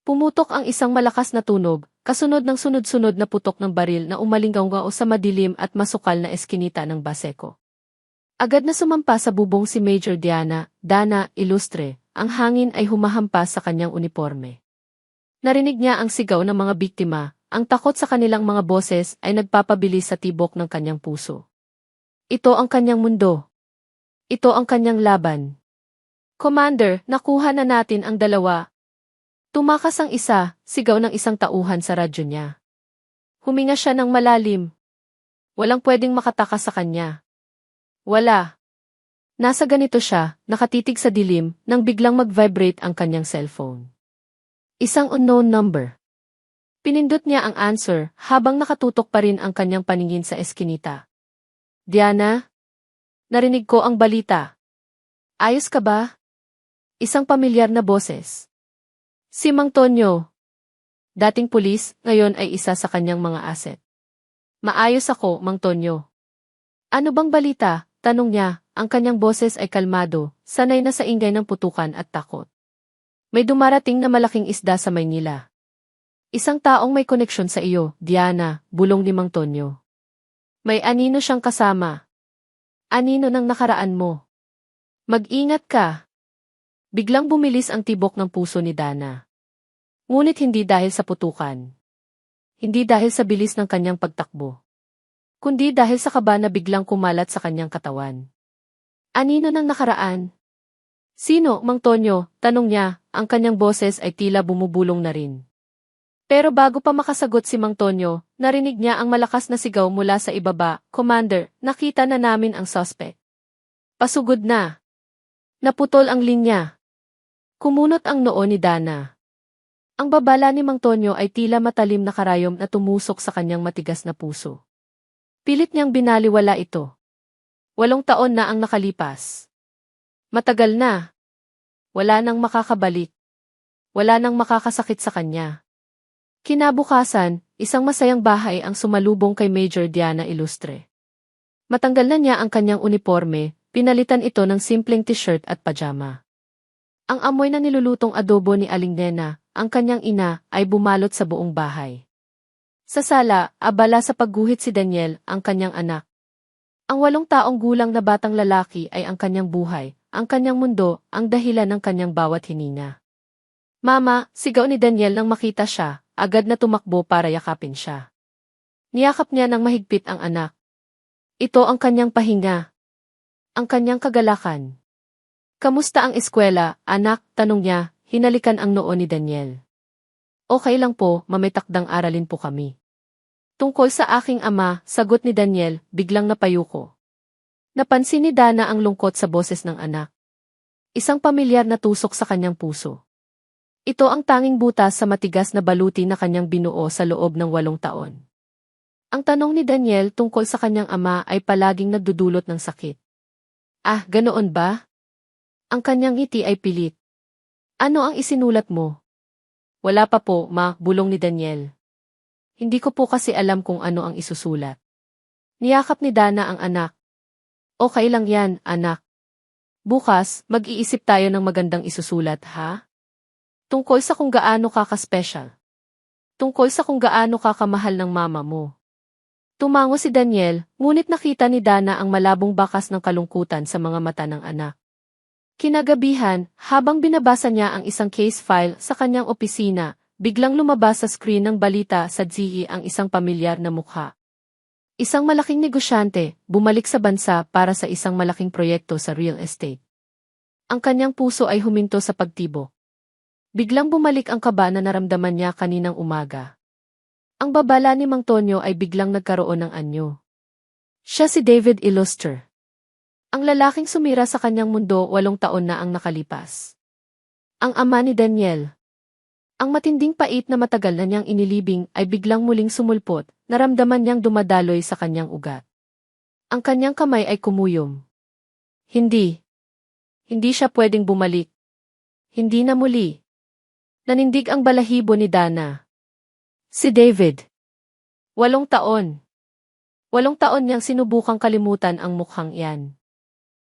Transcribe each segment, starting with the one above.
Pumutok ang isang malakas na tunog, kasunod ng sunod-sunod na putok ng baril na umalinggaw sa madilim at masukal na eskinita ng Baseco. Agad na sumampa sa bubong si Major Dana Ilustre, ang hangin ay humahampas sa kanyang uniforme. Narinig niya ang sigaw ng mga biktima, ang takot sa kanilang mga boses ay nagpapabilis sa tibok ng kanyang puso. Ito ang kanyang mundo. Ito ang kanyang laban. Commander, nakuha na natin ang dalawa. Tumakas ang isa, sigaw ng isang tauhan sa radyo niya. Huminga siya ng malalim. Walang pwedeng makatakas sa kanya. Wala. Nasa ganito siya, nakatitig sa dilim, nang biglang mag-vibrate ang kanyang cellphone. Isang unknown number. Pinindot niya ang answer, habang nakatutok pa rin ang kanyang paningin sa eskinita. Diana? Narinig ko ang balita. Ayos ka ba? Isang pamilyar na boses. Si Mang Tonyo. Dating pulis, ngayon ay isa sa kanyang mga asset. Maayos ako, Mang Tonyo. Ano bang balita? Tanong niya, ang kanyang boses ay kalmado, sanay na sa ingay ng putukan at takot. May dumarating na malaking isda sa Maynila. Isang taong may koneksyon sa iyo, Diana, bulong ni Mang Tonyo. May anino siyang kasama. Anino ng nakaraan mo. Mag-ingat ka. Biglang bumilis ang tibok ng puso ni Dana. Ngunit hindi dahil sa putukan. Hindi dahil sa bilis ng kanyang pagtakbo. Kundi dahil sa kaba na biglang kumalat sa kanyang katawan. Anino ng nakaraan? Sino, Mang Tonyo? Tanong niya, ang kanyang boses ay tila bumubulong na rin. Pero bago pa makasagot si Mang Tonyo, narinig niya ang malakas na sigaw mula sa ibaba, Commander, nakita na namin ang suspect. Pasugod na. Naputol ang linya. Kumunot ang noo ni Dana. Ang babala ni Mang Tonyo ay tila matalim na karayom na tumusok sa kanyang matigas na puso. Pilit niyang binaliwala ito. 8 taon na ang nakalipas. Matagal na. Wala nang makakabalik. Wala nang makakasakit sa kanya. Kinabukasan, isang masayang bahay ang sumalubong kay Major Dana Ilustre. Matanggal na niya ang kanyang uniforme, pinalitan ito ng simpleng t-shirt at pajama. Ang amoy na nilulutong adobo ni Aling Nena, ang kanyang ina, ay bumalot sa buong bahay. Sa sala, abala sa pagguhit si Daniel, ang kanyang anak. Ang 8 taong gulang na batang lalaki ay ang kanyang buhay, ang kanyang mundo, ang dahilan ng kanyang bawat hininga. Mama, sigaw ni Daniel nang makita siya, agad na tumakbo para yakapin siya. Niyakap niya ng mahigpit ang anak. Ito ang kanyang pahinga. Ang kanyang kagalakan. Kamusta ang eskwela, anak? Tanong niya, hinalikan ang noo ni Daniel. Okay lang po, may takdang aralin po kami. Tungkol sa aking ama, sagot ni Daniel, biglang napayuko. Napansin ni Dana ang lungkot sa boses ng anak. Isang pamilyar na tusok sa kanyang puso. Ito ang tanging butas sa matigas na baluti na kanyang binuo sa loob ng 8 taon. Ang tanong ni Daniel tungkol sa kanyang ama ay palaging nagdudulot ng sakit. Ah, ganoon ba? Ang kanyang ngiti ay pilit. Ano ang isinulat mo? Wala pa po, ma, bulong ni Daniel. Hindi ko po kasi alam kung ano ang isusulat. Niyakap ni Dana ang anak. Okay lang yan, anak. Bukas, mag-iisip tayo ng magandang isusulat, ha? Tungkol sa kung gaano ka ka-special. Tungkol sa kung gaano ka kamahal ng mama mo. Tumango si Daniel, ngunit nakita ni Dana ang malabong bakas ng kalungkutan sa mga mata ng anak. Kinagabihan, habang binabasa niya ang isang case file sa kanyang opisina, biglang lumabas sa screen ng balita sa GE ang isang pamilyar na mukha. Isang malaking negosyante, bumalik sa bansa para sa isang malaking proyekto sa real estate. Ang kanyang puso ay huminto sa pagtibok. Biglang bumalik ang kaba na naramdaman niya kaninang umaga. Ang babala ni Mang Tonyo ay biglang nagkaroon ng anyo. Siya si David Ilustre. Ang lalaking sumira sa kanyang mundo 8 taon na ang nakalipas. Ang ama ni Daniel. Ang matinding pait na matagal na niyang inilibing ay biglang muling sumulpot, naramdaman niyang dumadaloy sa kanyang ugat. Ang kanyang kamay ay kumuyom. Hindi. Hindi siya pwedeng bumalik. Hindi na muli. Nanindig ang balahibo ni Dana. Si David. 8 taon. 8 taon niyang sinubukang kalimutan ang mukhang iyan.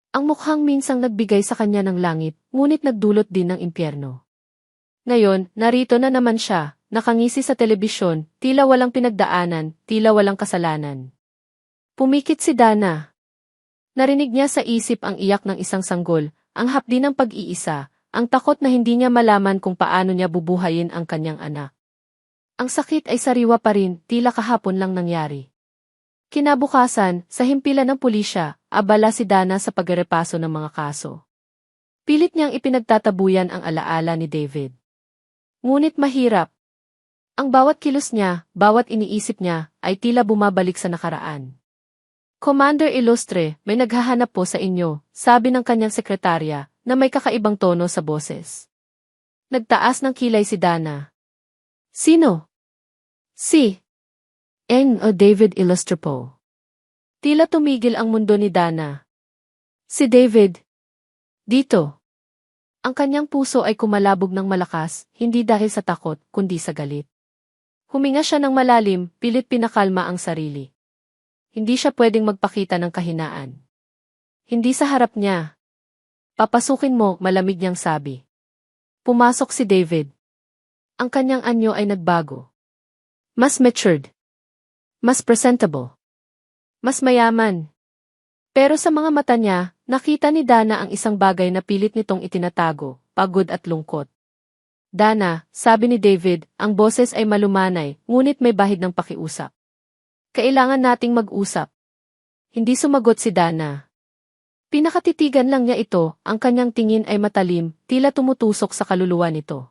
Ang mukhang minsang nagbigay sa kanya ng langit, ngunit nagdulot din ng impyerno. Ngayon, narito na naman siya, nakangisi sa telebisyon, tila walang pinagdaanan, tila walang kasalanan. Pumikit si Dana. Narinig niya sa isip ang iyak ng isang sanggol, ang hapdi ng pag-iisa, ang takot na hindi niya malaman kung paano niya bubuhayin ang kanyang anak. Ang sakit ay sariwa pa rin, tila kahapon lang nangyari. Kinabukasan, sa himpilan ng pulisya, abala si Dana sa pagrepaso ng mga kaso. Pilit niyang ipinagtatabuyan ang alaala ni David. Ngunit mahirap. Ang bawat kilos niya, bawat iniisip niya, ay tila bumabalik sa nakaraan. Commander Ilustre, may naghahanap po sa inyo, sabi ng kanyang sekretarya, na may kakaibang tono sa boses. Nagtaas ng kilay si Dana. Sino? Si David Ilustre po. Tila tumigil ang mundo ni Dana. Si David. Dito. Ang kanyang puso ay kumalabog ng malakas, hindi dahil sa takot, kundi sa galit. Huminga siya ng malalim, pilit pinakalma ang sarili. Hindi siya pwedeng magpakita ng kahinaan. Hindi sa harap niya. Papasukin mo, malamig niyang sabi. Pumasok si David. Ang kanyang anyo ay nagbago. Mas matured. Mas presentable. Mas mayaman. Pero sa mga mata niya, nakita ni Dana ang isang bagay na pilit nitong itinatago, pagod at lungkot. Dana, sabi ni David, ang boses ay malumanay, ngunit may bahid ng pakiusap. Kailangan nating mag-usap. Hindi sumagot si Dana. Pinakatitigan lang niya ito, ang kanyang tingin ay matalim, tila tumutusok sa kaluluwa nito.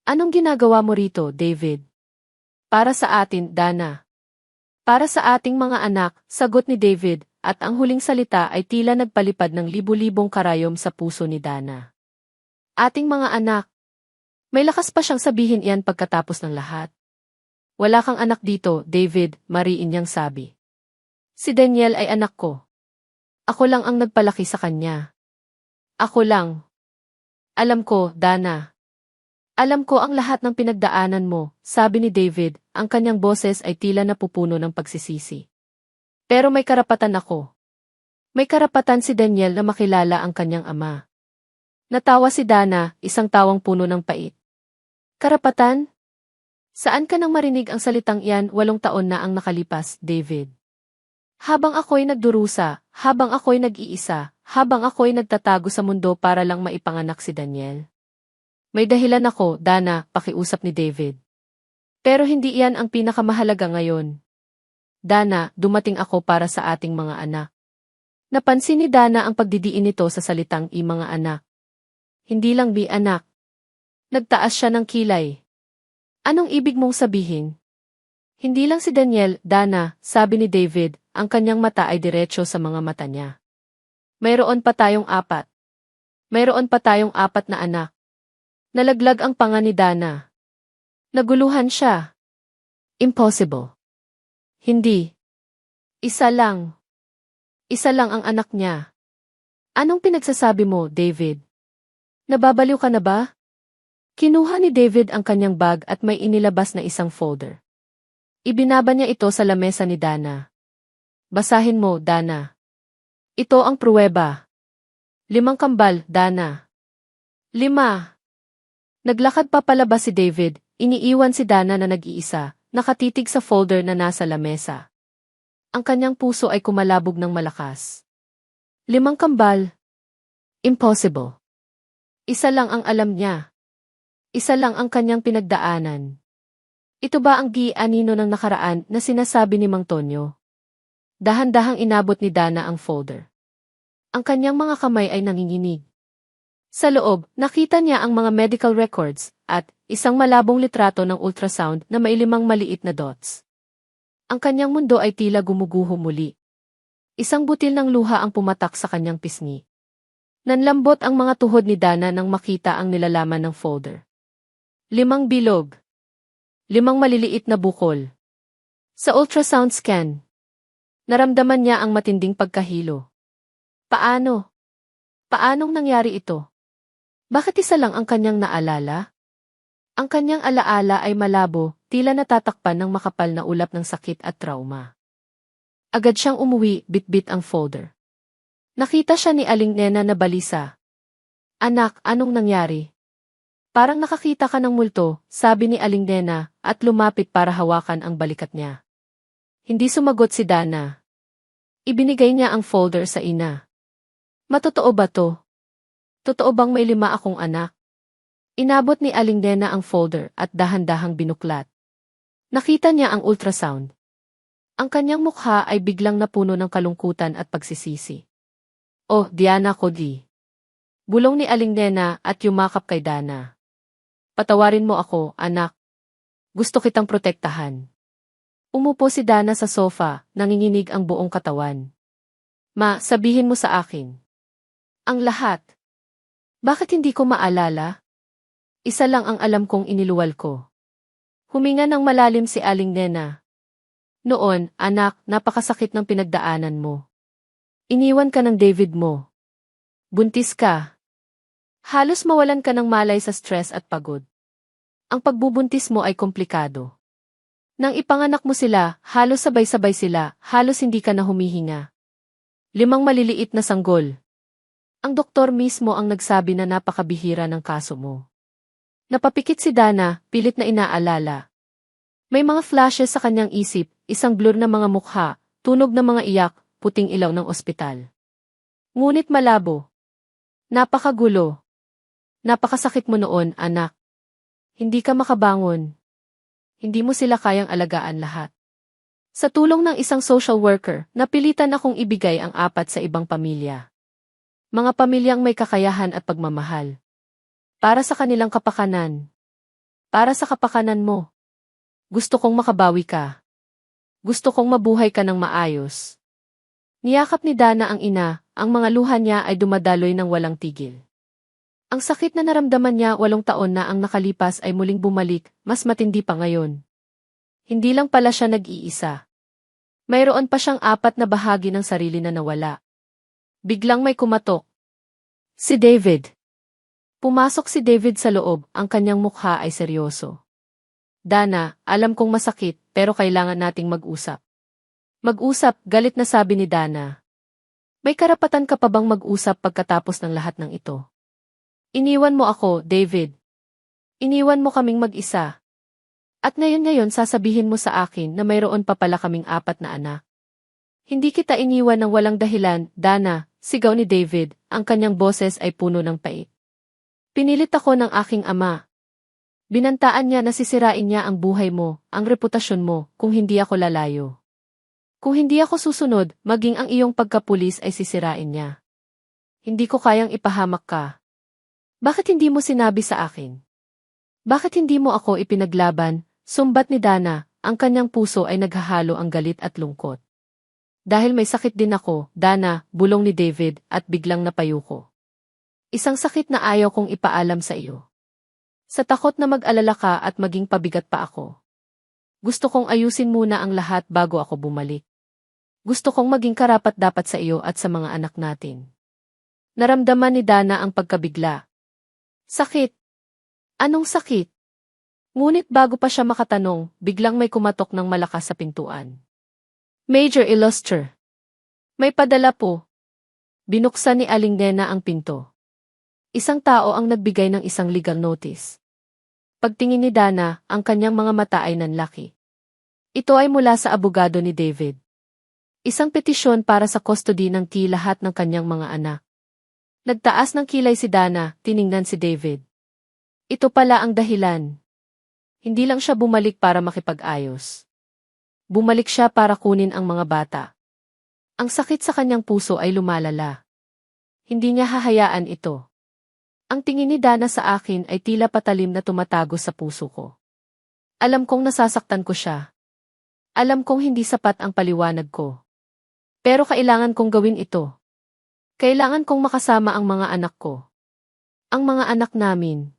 Anong ginagawa mo rito, David? Para sa atin, Dana. Para sa ating mga anak, sagot ni David, at ang huling salita ay tila nagpalipad ng libu-libong karayom sa puso ni Dana. Ating mga anak. May lakas pa siyang sabihin iyan pagkatapos ng lahat. Wala kang anak dito, David, mariin niyang sabi. Si Daniel ay anak ko. Ako lang ang nagpalaki sa kanya. Ako lang. Alam ko, Dana. Alam ko ang lahat ng pinagdaanan mo, sabi ni David, ang kanyang boses ay tila napupuno ng pagsisisi. Pero may karapatan ako. May karapatan si Daniel na makilala ang kanyang ama. Natawa si Dana, isang tawang puno ng pait. Karapatan? Saan ka nang marinig ang salitang iyan 8 taon na ang nakalipas, David? Habang ako'y nagdurusa, habang ako'y nag-iisa, habang ako'y nagtatago sa mundo para lang maipanganak si Daniel. May dahilan ako, Dana, pakiusap ni David. Pero hindi iyan ang pinakamahalaga ngayon. Dana, dumating ako para sa ating mga anak. Napansin ni Dana ang pagdidiin nito sa salitang mga anak. Hindi lang anak. Nagtaas siya ng kilay. Anong ibig mong sabihin? Hindi lang si Daniel, Dana, sabi ni David, ang kanyang mata ay diretso sa mga mata niya. Mayroon pa tayong 4. Mayroon pa tayong 4 na anak. Nalaglag ang panga ni Dana. Naguluhan siya. Impossible. Hindi. Isa lang. Isa lang ang anak niya. Anong pinagsasabi mo, David? Nababaliw ka na ba? Kinuha ni David ang kanyang bag at may inilabas na isang folder. Ibinaba niya ito sa lamesa ni Dana. Basahin mo, Dana. Ito ang pruweba. 5 kambal, Dana. 5. Naglakad pa palabas si David, iniiwan si Dana na nag-iisa, nakatitig sa folder na nasa lamesa. Ang kanyang puso ay kumalabog ng malakas. 5 kambal. Impossible. Isa lang ang alam niya. Isa lang ang kanyang pinagdaanan. Ito ba ang anino ng nakaraan na sinasabi ni Mang Tonyo? Dahan-dahang inabot ni Dana ang folder. Ang kanyang mga kamay ay nanginginig. Sa loob, nakita niya ang mga medical records at isang malabong litrato ng ultrasound na may 5 maliit na dots. Ang kanyang mundo ay tila gumuguho muli. Isang butil ng luha ang pumatak sa kanyang pisngi. Nanlambot ang mga tuhod ni Dana nang makita ang nilalaman ng folder. 5 bilog. 5 maliliit na bukol. Sa ultrasound scan, naramdaman niya ang matinding pagkahilo. Paano? Paanong nangyari ito? Bakit isa lang ang kanyang naalala? Ang kanyang alaala ay malabo, tila natatakpan ng makapal na ulap ng sakit at trauma. Agad siyang umuwi, bitbit ang folder. Nakita siya ni Aling Nena na balisa. Anak, anong nangyari? Parang nakakita ka ng multo, sabi ni Aling Nena, at lumapit para hawakan ang balikat niya. Hindi sumagot si Dana. Ibinigay niya ang folder sa ina. Matotoo ba to? Totoo bang may 5 akong anak? Inabot ni Aling Nena ang folder at dahan-dahang binuklat. Nakita niya ang ultrasound. Ang kanyang mukha ay biglang napuno ng kalungkutan at pagsisisi. Oh, Diana ko di. Bulong ni Aling Nena at yumakap kay Dana. Patawarin mo ako, anak. Gusto kitang protektahan. Umupo si Dana sa sofa, nanginginig ang buong katawan. Ma, sabihin mo sa akin. Ang lahat. Bakit hindi ko maalala? Isa lang ang alam kong iniluwal ko. Huminga ng malalim si Aling Nena. Noon, anak, napakasakit ng pinagdaanan mo. Iniwan ka ng David mo. Buntis ka. Halos mawalan ka ng malay sa stress at pagod. Ang pagbubuntis mo ay komplikado. Nang ipanganak mo sila, halos sabay-sabay sila, halos hindi ka na humihinga. 5 maliliit na sanggol. Ang doktor mismo ang nagsabi na napakabihira ng kaso mo. Napapikit si Dana, pilit na inaalala. May mga flashes sa kanyang isip, isang blur na mga mukha, tunog na mga iyak, puting ilaw ng ospital. Ngunit malabo. Napakagulo. Napakasakit mo noon, anak. Hindi ka makabangon. Hindi mo sila kayang alagaan lahat. Sa tulong ng isang social worker, napilitan akong ibigay ang 4 sa ibang pamilya. Mga pamilyang may kakayahan at pagmamahal. Para sa kanilang kapakanan. Para sa kapakanan mo. Gusto kong makabawi ka. Gusto kong mabuhay ka ng maayos. Niyakap ni Dana ang ina, ang mga luha niya ay dumadaloy ng walang tigil. Ang sakit na naramdaman niya 8 taon na ang nakalipas ay muling bumalik, mas matindi pa ngayon. Hindi lang pala siya nag-iisa. Mayroon pa siyang 4 na bahagi ng sarili na nawala. Biglang may kumatok. Si David. Pumasok si David sa loob, ang kanyang mukha ay seryoso. Dana, alam kong masakit, pero kailangan nating mag-usap. Mag-usap, galit na sabi ni Dana. May karapatan ka pa bang mag-usap pagkatapos ng lahat ng ito? Iniwan mo ako, David. Iniwan mo kaming mag-isa. At ngayon sasabihin mo sa akin na mayroon pa pala kaming 4 na anak. Hindi kita iniwan ng walang dahilan, Dana, sigaw ni David, ang kanyang boses ay puno ng pait. Pinilit ako ng aking ama. Binantaan niya na sisirain niya ang buhay mo, ang reputasyon mo, kung hindi ako lalayo. Kung hindi ako susunod, maging ang iyong pagkapulis ay sisirain niya. Hindi ko kayang ipahamak ka. Bakit hindi mo sinabi sa akin? Bakit hindi mo ako ipinaglaban? Sumbat ni Dana, ang kanyang puso ay naghahalo ang galit at lungkot. Dahil may sakit din ako, Dana, bulong ni David, at biglang napayuko. Isang sakit na ayaw kong ipaalam sa iyo. Sa takot na mag-alala ka at maging pabigat pa ako. Gusto kong ayusin muna ang lahat bago ako bumalik. Gusto kong maging karapat-dapat sa iyo at sa mga anak natin. Naramdaman ni Dana ang pagkabigla. Sakit. Anong sakit? Ngunit bago pa siya makatanong, biglang may kumatok ng malakas sa pintuan. Major Illuster. May padala po. Binuksan ni Aling Nena ang pinto. Isang tao ang nagbigay ng isang legal notice. Pagtingin ni Dana, ang kanyang mga mata ay nanlaki. Ito ay mula sa abogado ni David. Isang petisyon para sa custody ng lahat ng kanyang mga anak. Nagtaas ng kilay si Dana, tiningnan si David. Ito pala ang dahilan. Hindi lang siya bumalik para makipag-ayos. Bumalik siya para kunin ang mga bata. Ang sakit sa kanyang puso ay lumalala. Hindi niya hahayaan ito. Ang tingin ni Dana sa akin ay tila patalim na tumatago sa puso ko. Alam kong nasasaktan ko siya. Alam kong hindi sapat ang paliwanag ko. Pero kailangan kong gawin ito. Kailangan kong makasama ang mga anak ko. Ang mga anak namin.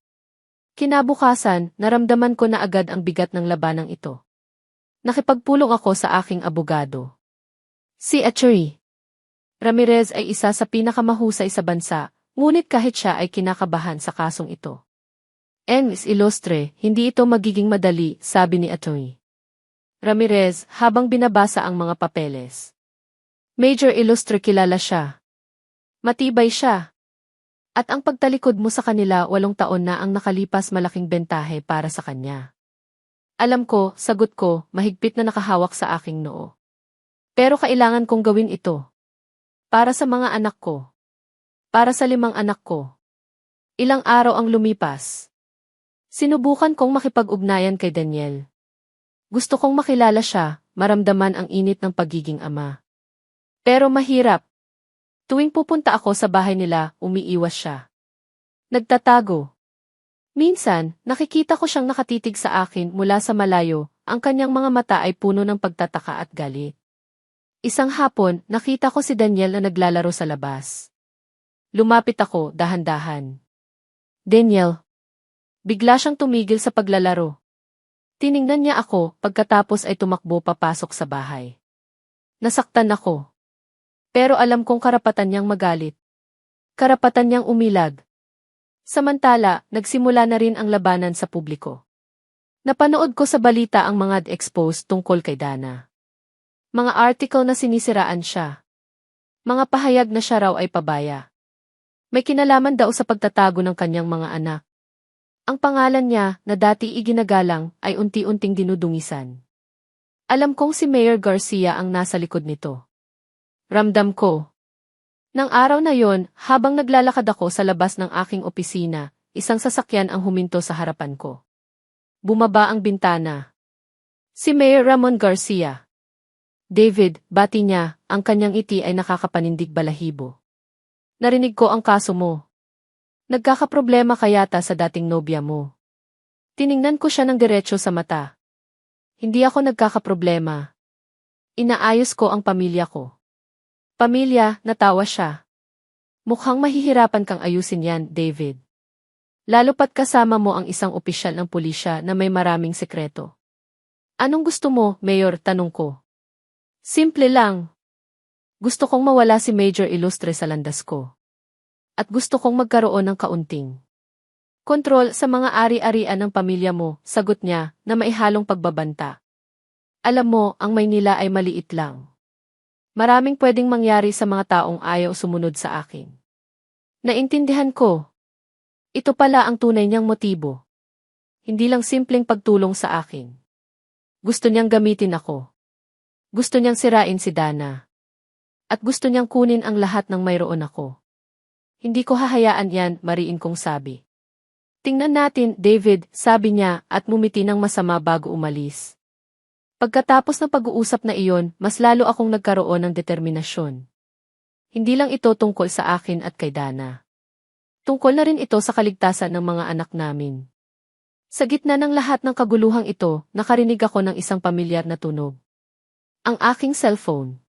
Kinabukasan, naramdaman ko na agad ang bigat ng labanang ito. Nakipagpulong ako sa aking abogado. Si Attorney Ramirez ay isa sa pinakamahusay sa bansa, ngunit kahit siya ay kinakabahan sa kasong ito. Miss Illustre, hindi ito magiging madali, sabi ni Attorney Ramirez habang binabasa ang mga papeles. Major Illustre, kilala siya. Matibay siya. At ang pagtalikod mo sa kanila 8 taon na ang nakalipas malaking bentahe para sa kanya. Alam ko, sagot ko, mahigpit na nakahawak sa aking noo. Pero kailangan kong gawin ito. Para sa mga anak ko. Para sa 5 anak ko. Ilang araw ang lumipas. Sinubukan kong makipag-ugnayan kay Daniel. Gusto kong makilala siya, maramdaman ang init ng pagiging ama. Pero mahirap. Tuwing pupunta ako sa bahay nila, umiiwas siya. Nagtatago. Minsan, nakikita ko siyang nakatitig sa akin mula sa malayo, ang kanyang mga mata ay puno ng pagtataka at galit. Isang hapon, nakita ko si Daniel na naglalaro sa labas. Lumapit ako, dahan-dahan. Daniel. Bigla siyang tumigil sa paglalaro. Tiningnan niya ako, pagkatapos ay tumakbo papasok sa bahay. Nasaktan ako. Pero alam kong karapatan niyang magalit. Karapatan niyang umilag. Samantala, nagsimula na rin ang labanan sa publiko. Napanood ko sa balita ang mga expose tungkol kay Dana. Mga article na sinisiraan siya. Mga pahayag na siya raw ay pabaya. May kinalaman daw sa pagtatago ng kanyang mga anak. Ang pangalan niya, na dati iginagalang, ay unti-unting dinudungisan. Alam kong si Mayor Garcia ang nasa likod nito. Ramdam ko. Nang araw na yon, habang naglalakad ako sa labas ng aking opisina, isang sasakyan ang huminto sa harapan ko. Bumaba ang bintana. Si Mayor Ramon Garcia. David, bati niya, ang kanyang ngiti ay nakakapanindig balahibo. Narinig ko ang kaso mo. Nagkakaproblema ka yata sa dating nobya mo. Tiningnan ko siya ng diretso sa mata. Hindi ako nagkakaproblema. Inaayos ko ang pamilya ko. Pamilya, natawa siya. Mukhang mahihirapan kang ayusin yan, David. Lalo pat kasama mo ang isang opisyal ng pulisya na may maraming sekreto. Anong gusto mo, Mayor? Tanong ko. Simple lang. Gusto kong mawala si Major Ilustre sa landas ko. At gusto kong magkaroon ng kaunting kontrol sa mga ari-arian ng pamilya mo, sagot niya, na maihalong pagbabanta. Alam mo, ang Maynila ay maliit lang. Maraming pwedeng mangyari sa mga taong ayaw sumunod sa akin. Naintindihan ko. Ito pala ang tunay niyang motibo. Hindi lang simpleng pagtulong sa akin. Gusto niyang gamitin ako. Gusto niyang sirain si Dana. At gusto niyang kunin ang lahat ng mayroon ako. Hindi ko hahayaan yan, mariin kong sabi. Tingnan natin, David, sabi niya at ngumiti ng masama bago umalis. Pagkatapos ng pag-uusap na iyon, mas lalo akong nagkaroon ng determinasyon. Hindi lang ito tungkol sa akin at kay Dana. Tungkol na rin ito sa kaligtasan ng mga anak namin. Sa gitna ng lahat ng kaguluhang ito, nakarinig ako ng isang pamilyar na tunog. Ang aking cellphone.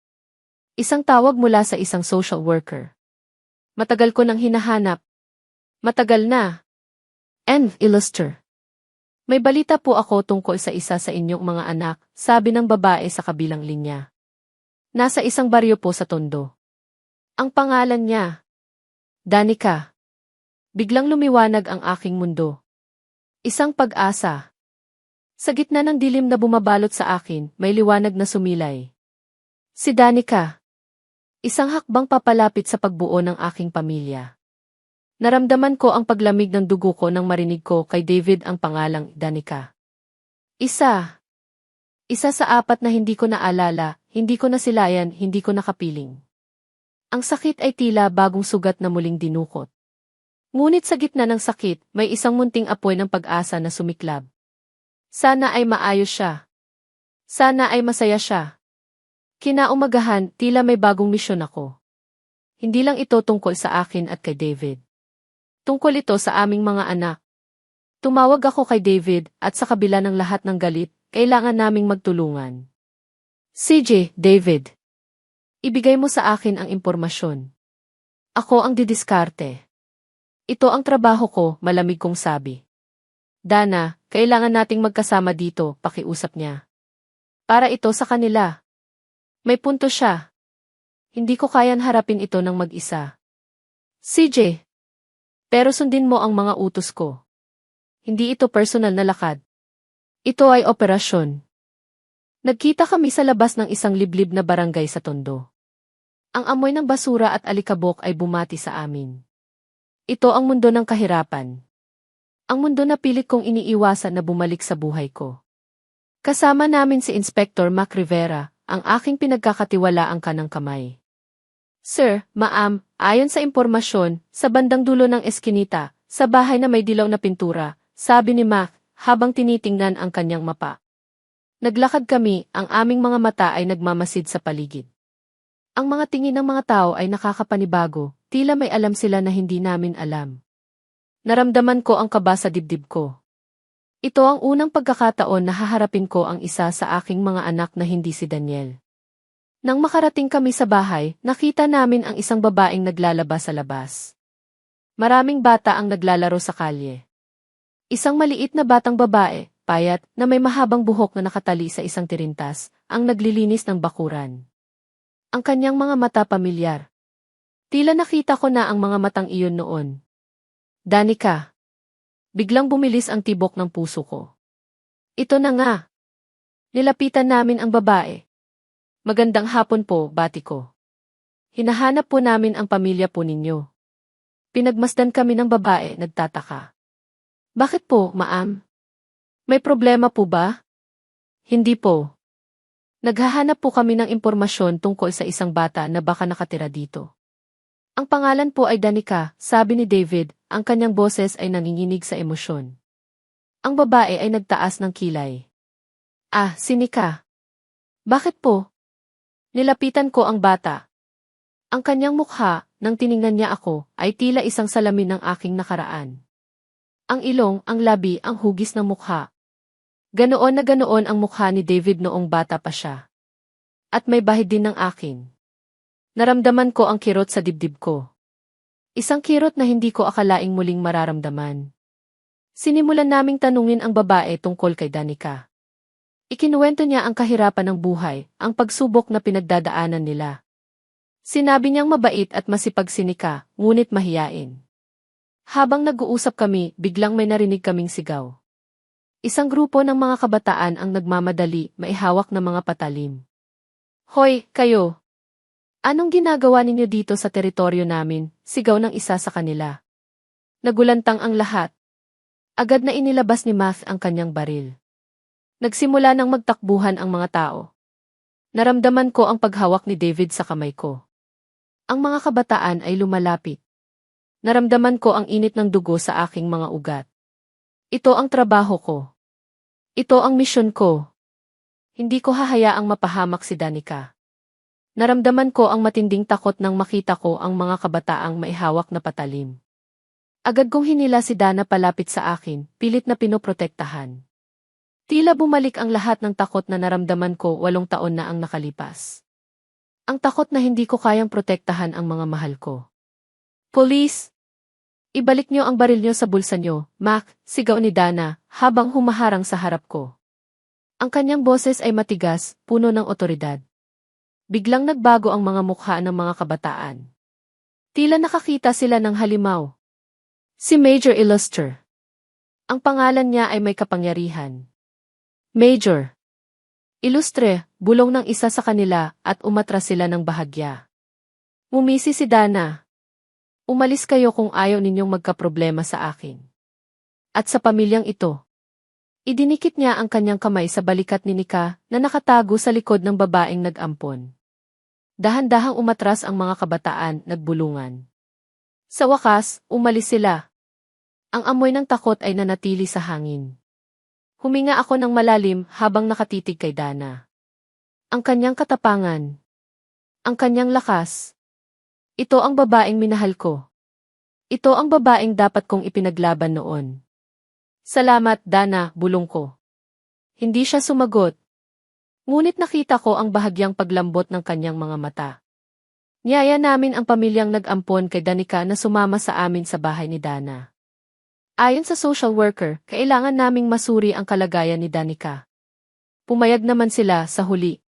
Isang tawag mula sa isang social worker. Matagal ko nang hinahanap. Matagal na. N. Illuster. May balita po ako tungkol sa isa sa inyong mga anak, sabi ng babae sa kabilang linya. Nasa isang baryo po sa Tondo. Ang pangalan niya. Danica. Biglang lumiwanag ang aking mundo. Isang pag-asa. Sa gitna ng dilim na bumabalot sa akin, may liwanag na sumilay. Si Danica. Isang hakbang papalapit sa pagbuo ng aking pamilya. Naramdaman ko ang paglamig ng dugo ko nang marinig ko kay David ang pangalang Danica. Isa sa 4 na hindi ko naalala, hindi ko nasilayan, hindi ko nakapiling. Ang sakit ay tila bagong sugat na muling dinukot. Ngunit sa gitna ng sakit, may isang munting apoy ng pag-asa na sumiklab. Sana ay maayos siya. Sana ay masaya siya. Kinaumagahan, tila may bagong misyon ako. Hindi lang ito tungkol sa akin at kay David. Tungkol ito sa aming mga anak. Tumawag ako kay David at sa kabila ng lahat ng galit, kailangan naming magtulungan. CJ, David. Ibigay mo sa akin ang impormasyon. Ako ang didiskarte. Ito ang trabaho ko, malamig kong sabi. Dana, kailangan nating magkasama dito, pakiusap niya. Para ito sa kanila. May punto siya. Hindi ko kayang harapin ito ng mag-isa. CJ. Pero sundin mo ang mga utos ko. Hindi ito personal na lakad. Ito ay operasyon. Nagkita kami sa labas ng isang liblib na barangay sa Tondo. Ang amoy ng basura at alikabok ay bumati sa amin. Ito ang mundo ng kahirapan. Ang mundo na pilit kong iniiwasan na bumalik sa buhay ko. Kasama namin si Inspector Mac Rivera, ang aking pinagkakatiwalaang kanang kamay. Sir, ma'am, ayon sa impormasyon, sa bandang dulo ng eskinita, sa bahay na may dilaw na pintura, sabi ni Mac, habang tinitingnan ang kanyang mapa. Naglakad kami, ang aming mga mata ay nagmamasid sa paligid. Ang mga tingin ng mga tao ay nakakapanibago, tila may alam sila na hindi namin alam. Naramdaman ko ang kaba sa dibdib ko. Ito ang unang pagkakataon na haharapin ko ang isa sa aking mga anak na hindi si Daniel. Nang makarating kami sa bahay, nakita namin ang isang babaeng naglalabas sa labas. Maraming bata ang naglalaro sa kalye. Isang maliit na batang babae, payat, na may mahabang buhok na nakatali sa isang tirintas, ang naglilinis ng bakuran. Ang kanyang mga mata pamilyar. Tila nakita ko na ang mga matang iyon noon. Danica. Biglang bumilis ang tibok ng puso ko. Ito na nga. Nilapitan namin ang babae. Magandang hapon po, bati ko. Hinahanap po namin ang pamilya po ninyo. Pinagmasdan kami ng babae, nagtataka. Bakit po, ma'am? May problema po ba? Hindi po. Naghahanap po kami ng impormasyon tungkol sa isang bata na baka nakatira dito. Ang pangalan po ay Danica, sabi ni David, ang kanyang boses ay nanginginig sa emosyon. Ang babae ay nagtaas ng kilay. Ah, si Nika. Bakit po? Nilapitan ko ang bata. Ang kanyang mukha, nang tiningnan niya ako, ay tila isang salamin ng aking nakaraan. Ang ilong, ang labi, ang hugis ng mukha. Ganoon na ganoon ang mukha ni David noong bata pa siya. At may bahid din ng akin. Naramdaman ko ang kirot sa dibdib ko. Isang kirot na hindi ko akalaing muling mararamdaman. Sinimulan naming tanungin ang babae tungkol kay Danica. Ikinuwento niya ang kahirapan ng buhay, ang pagsubok na pinagdadaanan nila. Sinabi niyang mabait at masipag si Nika, ngunit mahiyain. Habang nag-uusap kami, biglang may narinig kaming sigaw. Isang grupo ng mga kabataan ang nagmamadali, maihawak na mga patalim. Hoy, kayo! Anong ginagawa ninyo dito sa teritoryo namin? Sigaw ng isa sa kanila. Nagulantang ang lahat. Agad na inilabas ni Math ang kanyang baril. Nagsimula ng magtakbuhan ang mga tao. Naramdaman ko ang paghawak ni David sa kamay ko. Ang mga kabataan ay lumalapit. Naramdaman ko ang init ng dugo sa aking mga ugat. Ito ang trabaho ko. Ito ang misyon ko. Hindi ko hahayaang mapahamak si Danica. Naramdaman ko ang matinding takot nang makita ko ang mga kabataang maihawak na patalim. Agad kong hinila si Dana palapit sa akin, pilit na pinoprotektahan. Tila bumalik ang lahat ng takot na naramdaman ko 8 taon na ang nakalipas. Ang takot na hindi ko kayang protektahan ang mga mahal ko. Police! Ibalik niyo ang baril niyo sa bulsa niyo, Mac, sigaw ni Dana, habang humaharang sa harap ko. Ang kanyang boses ay matigas, puno ng otoridad. Biglang nagbago ang mga mukha ng mga kabataan. Tila nakakita sila ng halimaw. Si Major Illuster. Ang pangalan niya ay may kapangyarihan. Major Illustre, bulong ng isa sa kanila at umatras sila ng bahagya. Umisi si Dana. Umalis kayo kung ayaw ninyong magkaproblema sa akin. At sa pamilyang ito. Idinikit niya ang kanyang kamay sa balikat ni Nika na nakatago sa likod ng babaeng nag-ampon. Dahan-dahang umatras ang mga kabataan, nagbulungan. Sa wakas, umalis sila. Ang amoy ng takot ay nanatili sa hangin. Huminga ako ng malalim habang nakatitig kay Dana. Ang kanyang katapangan. Ang kanyang lakas. Ito ang babaeng minahal ko. Ito ang babaeng dapat kong ipinaglaban noon. Salamat, Dana, bulong ko. Hindi siya sumagot. Ngunit nakita ko ang bahagyang paglambot ng kanyang mga mata. Niyaya namin ang pamilyang nag-ampon kay Danica na sumama sa amin sa bahay ni Dana. Ayon sa social worker, kailangan naming masuri ang kalagayan ni Danica. Pumayag naman sila sa huli.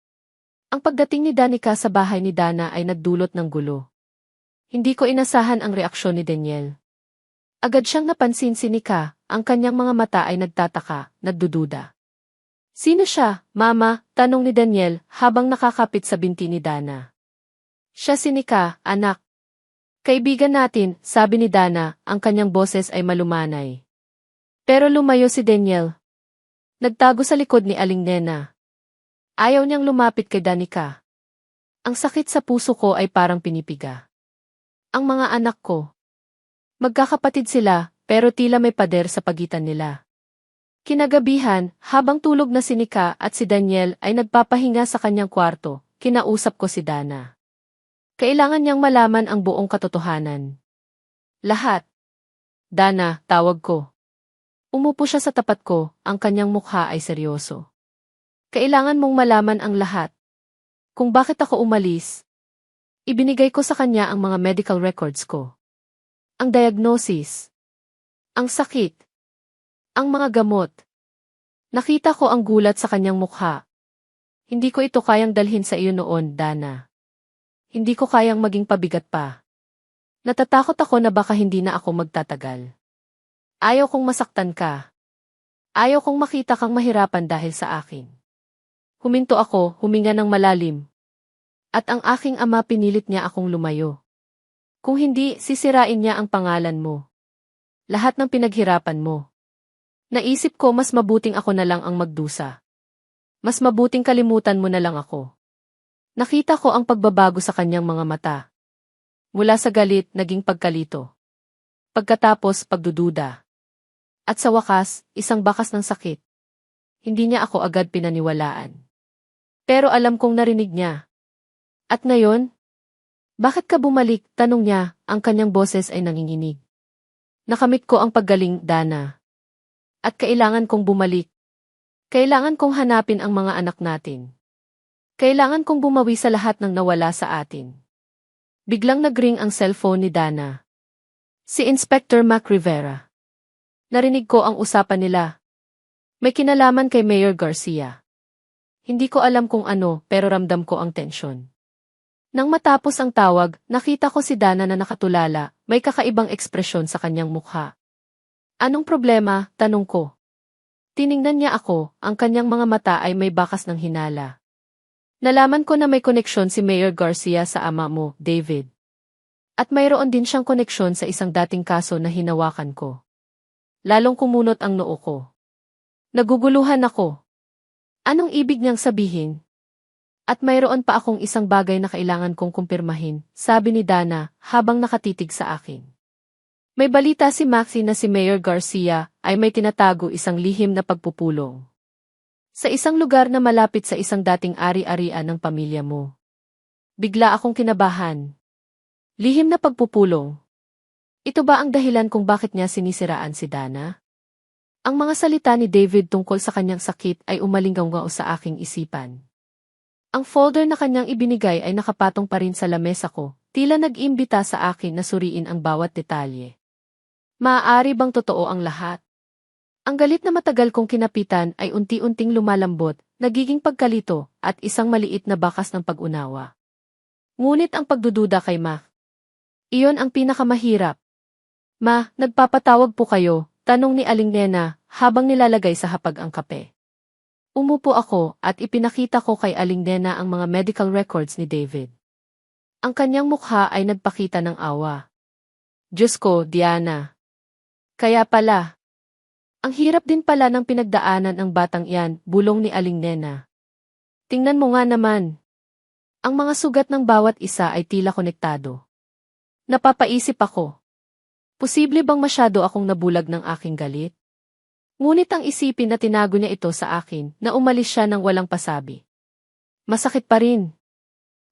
Ang pagdating ni Danica sa bahay ni Dana ay nagdulot ng gulo. Hindi ko inasahan ang reaksyon ni Daniel. Agad siyang napansin si Nika, ang kanyang mga mata ay nagtataka, nagdududa. Sino siya, Mama? Tanong ni Daniel habang nakakapit sa binti ni Dana. Siya si Nika, anak. Kaibigan natin, sabi ni Dana, ang kanyang boses ay malumanay. Pero lumayo si Daniel. Nagtago sa likod ni Aling Nena. Ayaw niyang lumapit kay Danica. Ang sakit sa puso ko ay parang pinipiga. Ang mga anak ko. Magkakapatid sila, pero tila may pader sa pagitan nila. Kinagabihan, habang tulog na si Nika at si Daniel ay nagpapahinga sa kanyang kwarto, kinausap ko si Dana. Kailangan niyang malaman ang buong katotohanan. Lahat. Dana, tawag ko. Umupo siya sa tapat ko, ang kanyang mukha ay seryoso. Kailangan mong malaman ang lahat. Kung bakit ako umalis. Ibinigay ko sa kanya ang mga medical records ko. Ang diagnosis. Ang sakit. Ang mga gamot. Nakita ko ang gulat sa kanyang mukha. Hindi ko ito kayang dalhin sa iyo noon, Dana. Hindi ko kayang maging pabigat pa. Natatakot ako na baka hindi na ako magtatagal. Ayaw kong masaktan ka. Ayaw kong makita kang mahirapan dahil sa akin. Huminto ako, huminga ng malalim. At ang aking ama pinilit niya akong lumayo. Kung hindi, sisirain niya ang pangalan mo. Lahat ng pinaghirapan mo. Naisip ko mas mabuting ako na lang ang magdusa. Mas mabuting kalimutan mo na lang ako. Nakita ko ang pagbabago sa kanyang mga mata. Mula sa galit, naging pagkalito. Pagkatapos, pagdududa. At sa wakas, isang bakas ng sakit. Hindi niya ako agad pinaniwalaan. Pero alam kong narinig niya. At ngayon? Bakit ka bumalik? Tanong niya, ang kanyang boses ay nanginginig. Nakamit ko ang paggaling, Dana. At kailangan kong bumalik. Kailangan kong hanapin ang mga anak natin. Kailangan kong bumawi sa lahat ng nawala sa atin. Biglang nagring ang cellphone ni Dana. Si Inspector Mac Rivera. Narinig ko ang usapan nila. May kinalaman kay Mayor Garcia. Hindi ko alam kung ano, pero ramdam ko ang tensyon. Nang matapos ang tawag, nakita ko si Dana na nakatulala, may kakaibang ekspresyon sa kanyang mukha. Anong problema? Tanong ko. Tiningnan niya ako, ang kanyang mga mata ay may bakas ng hinala. Nalaman ko na may koneksyon si Mayor Garcia sa ama mo, David. At mayroon din siyang koneksyon sa isang dating kaso na hinawakan ko. Lalong kumunot ang noo ko. Naguguluhan ako. Anong ibig niyang sabihin? At mayroon pa akong isang bagay na kailangan kong kumpirmahin, sabi ni Dana, habang nakatitig sa akin. May balita si Maxie na si Mayor Garcia ay may tinatago isang lihim na pagpupulong. Sa isang lugar na malapit sa isang dating ari-arian ng pamilya mo. Bigla akong kinabahan. Lihim na pagpupulong. Ito ba ang dahilan kung bakit niya sinisiraan si Dana? Ang mga salita ni David tungkol sa kanyang sakit ay umalinggaw sa aking isipan. Ang folder na kanyang ibinigay ay nakapatong pa rin sa lamesa ko, tila nag-imbita sa akin na suriin ang bawat detalye. Maaari bang totoo ang lahat? Ang galit na matagal kong kinapitan ay unti-unting lumalambot, nagiging pagkalito, at isang maliit na bakas ng pag-unawa. Ngunit ang pagdududa kay Ma. Iyon ang pinakamahirap. Ma, nagpapatawag po kayo, tanong ni Aling Nena, habang nilalagay sa hapag ang kape. Umupo ako at ipinakita ko kay Aling Nena ang mga medical records ni David. Ang kanyang mukha ay nagpakita ng awa. Diyos ko, Diana. Kaya pala. Ang hirap din pala ng pinagdaanan ng batang iyan, bulong ni Aling Nena. Tingnan mo nga naman. Ang mga sugat ng bawat isa ay tila konektado. Napapaisip ako. Posible bang masyado akong nabulag ng aking galit? Ngunit ang isipin na tinago niya ito sa akin, na umalis siya ng walang pasabi. Masakit pa rin.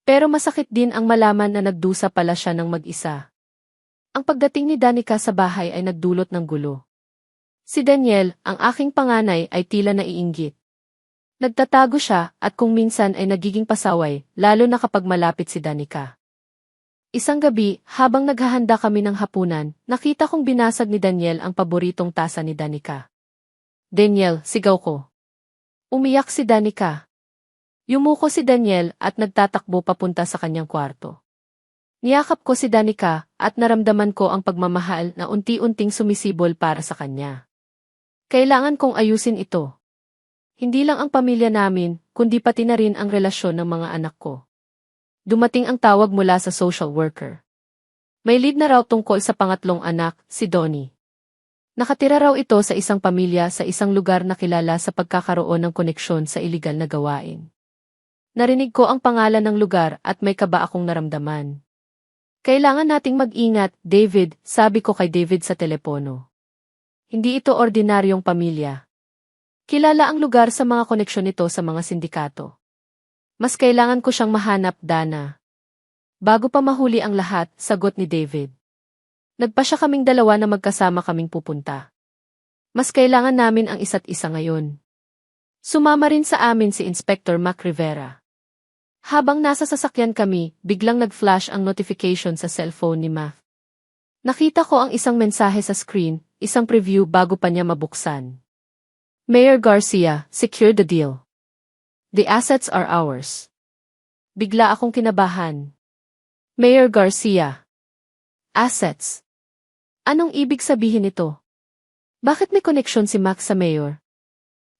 Pero masakit din ang malaman na nagdusa pala siya ng mag-isa. Ang pagdating ni Danica sa bahay ay nagdulot ng gulo. Si Daniel, ang aking panganay, ay tila naiinggit. Nagtatago siya at kung minsan ay nagiging pasaway, lalo na kapag malapit si Danica. Isang gabi, habang naghahanda kami ng hapunan, nakita kong binasag ni Daniel ang paboritong tasa ni Danica. Daniel, sigaw ko. Umiyak si Danica. Yumuko si Daniel at nagtatakbo papunta sa kanyang kwarto. Niyakap ko si Danica at naramdaman ko ang pagmamahal na unti-unting sumisibol para sa kanya. Kailangan kong ayusin ito. Hindi lang ang pamilya namin, kundi pati na rin ang relasyon ng mga anak ko. Dumating ang tawag mula sa social worker. May lead na raw tungkol sa pangatlong anak, si Donnie. Nakatira raw ito sa isang pamilya sa isang lugar na kilala sa pagkakaroon ng koneksyon sa iligal na gawain. Narinig ko ang pangalan ng lugar at may kaba akong naramdaman. Kailangan nating mag-ingat, David, sabi ko kay David sa telepono. Hindi ito ordinaryong pamilya. Kilala ang lugar sa mga koneksyon nito sa mga sindikato. Mas kailangan ko siyang mahanap, Dana. Bago pa mahuli ang lahat, sagot ni David. Nagpasya kaming dalawa na magkasama kaming pupunta. Mas kailangan namin ang isa't isa ngayon. Sumama rin sa amin si Inspector Mac Rivera. Habang nasa sasakyan kami, biglang nag-flash ang notification sa cellphone ni Mac. Nakita ko ang isang mensahe sa screen, isang preview bago pa niya mabuksan. Mayor Garcia, secure the deal. The assets are ours. Bigla akong kinabahan. Mayor Garcia. Assets. Anong ibig sabihin nito? Bakit may koneksyon si Mac sa mayor?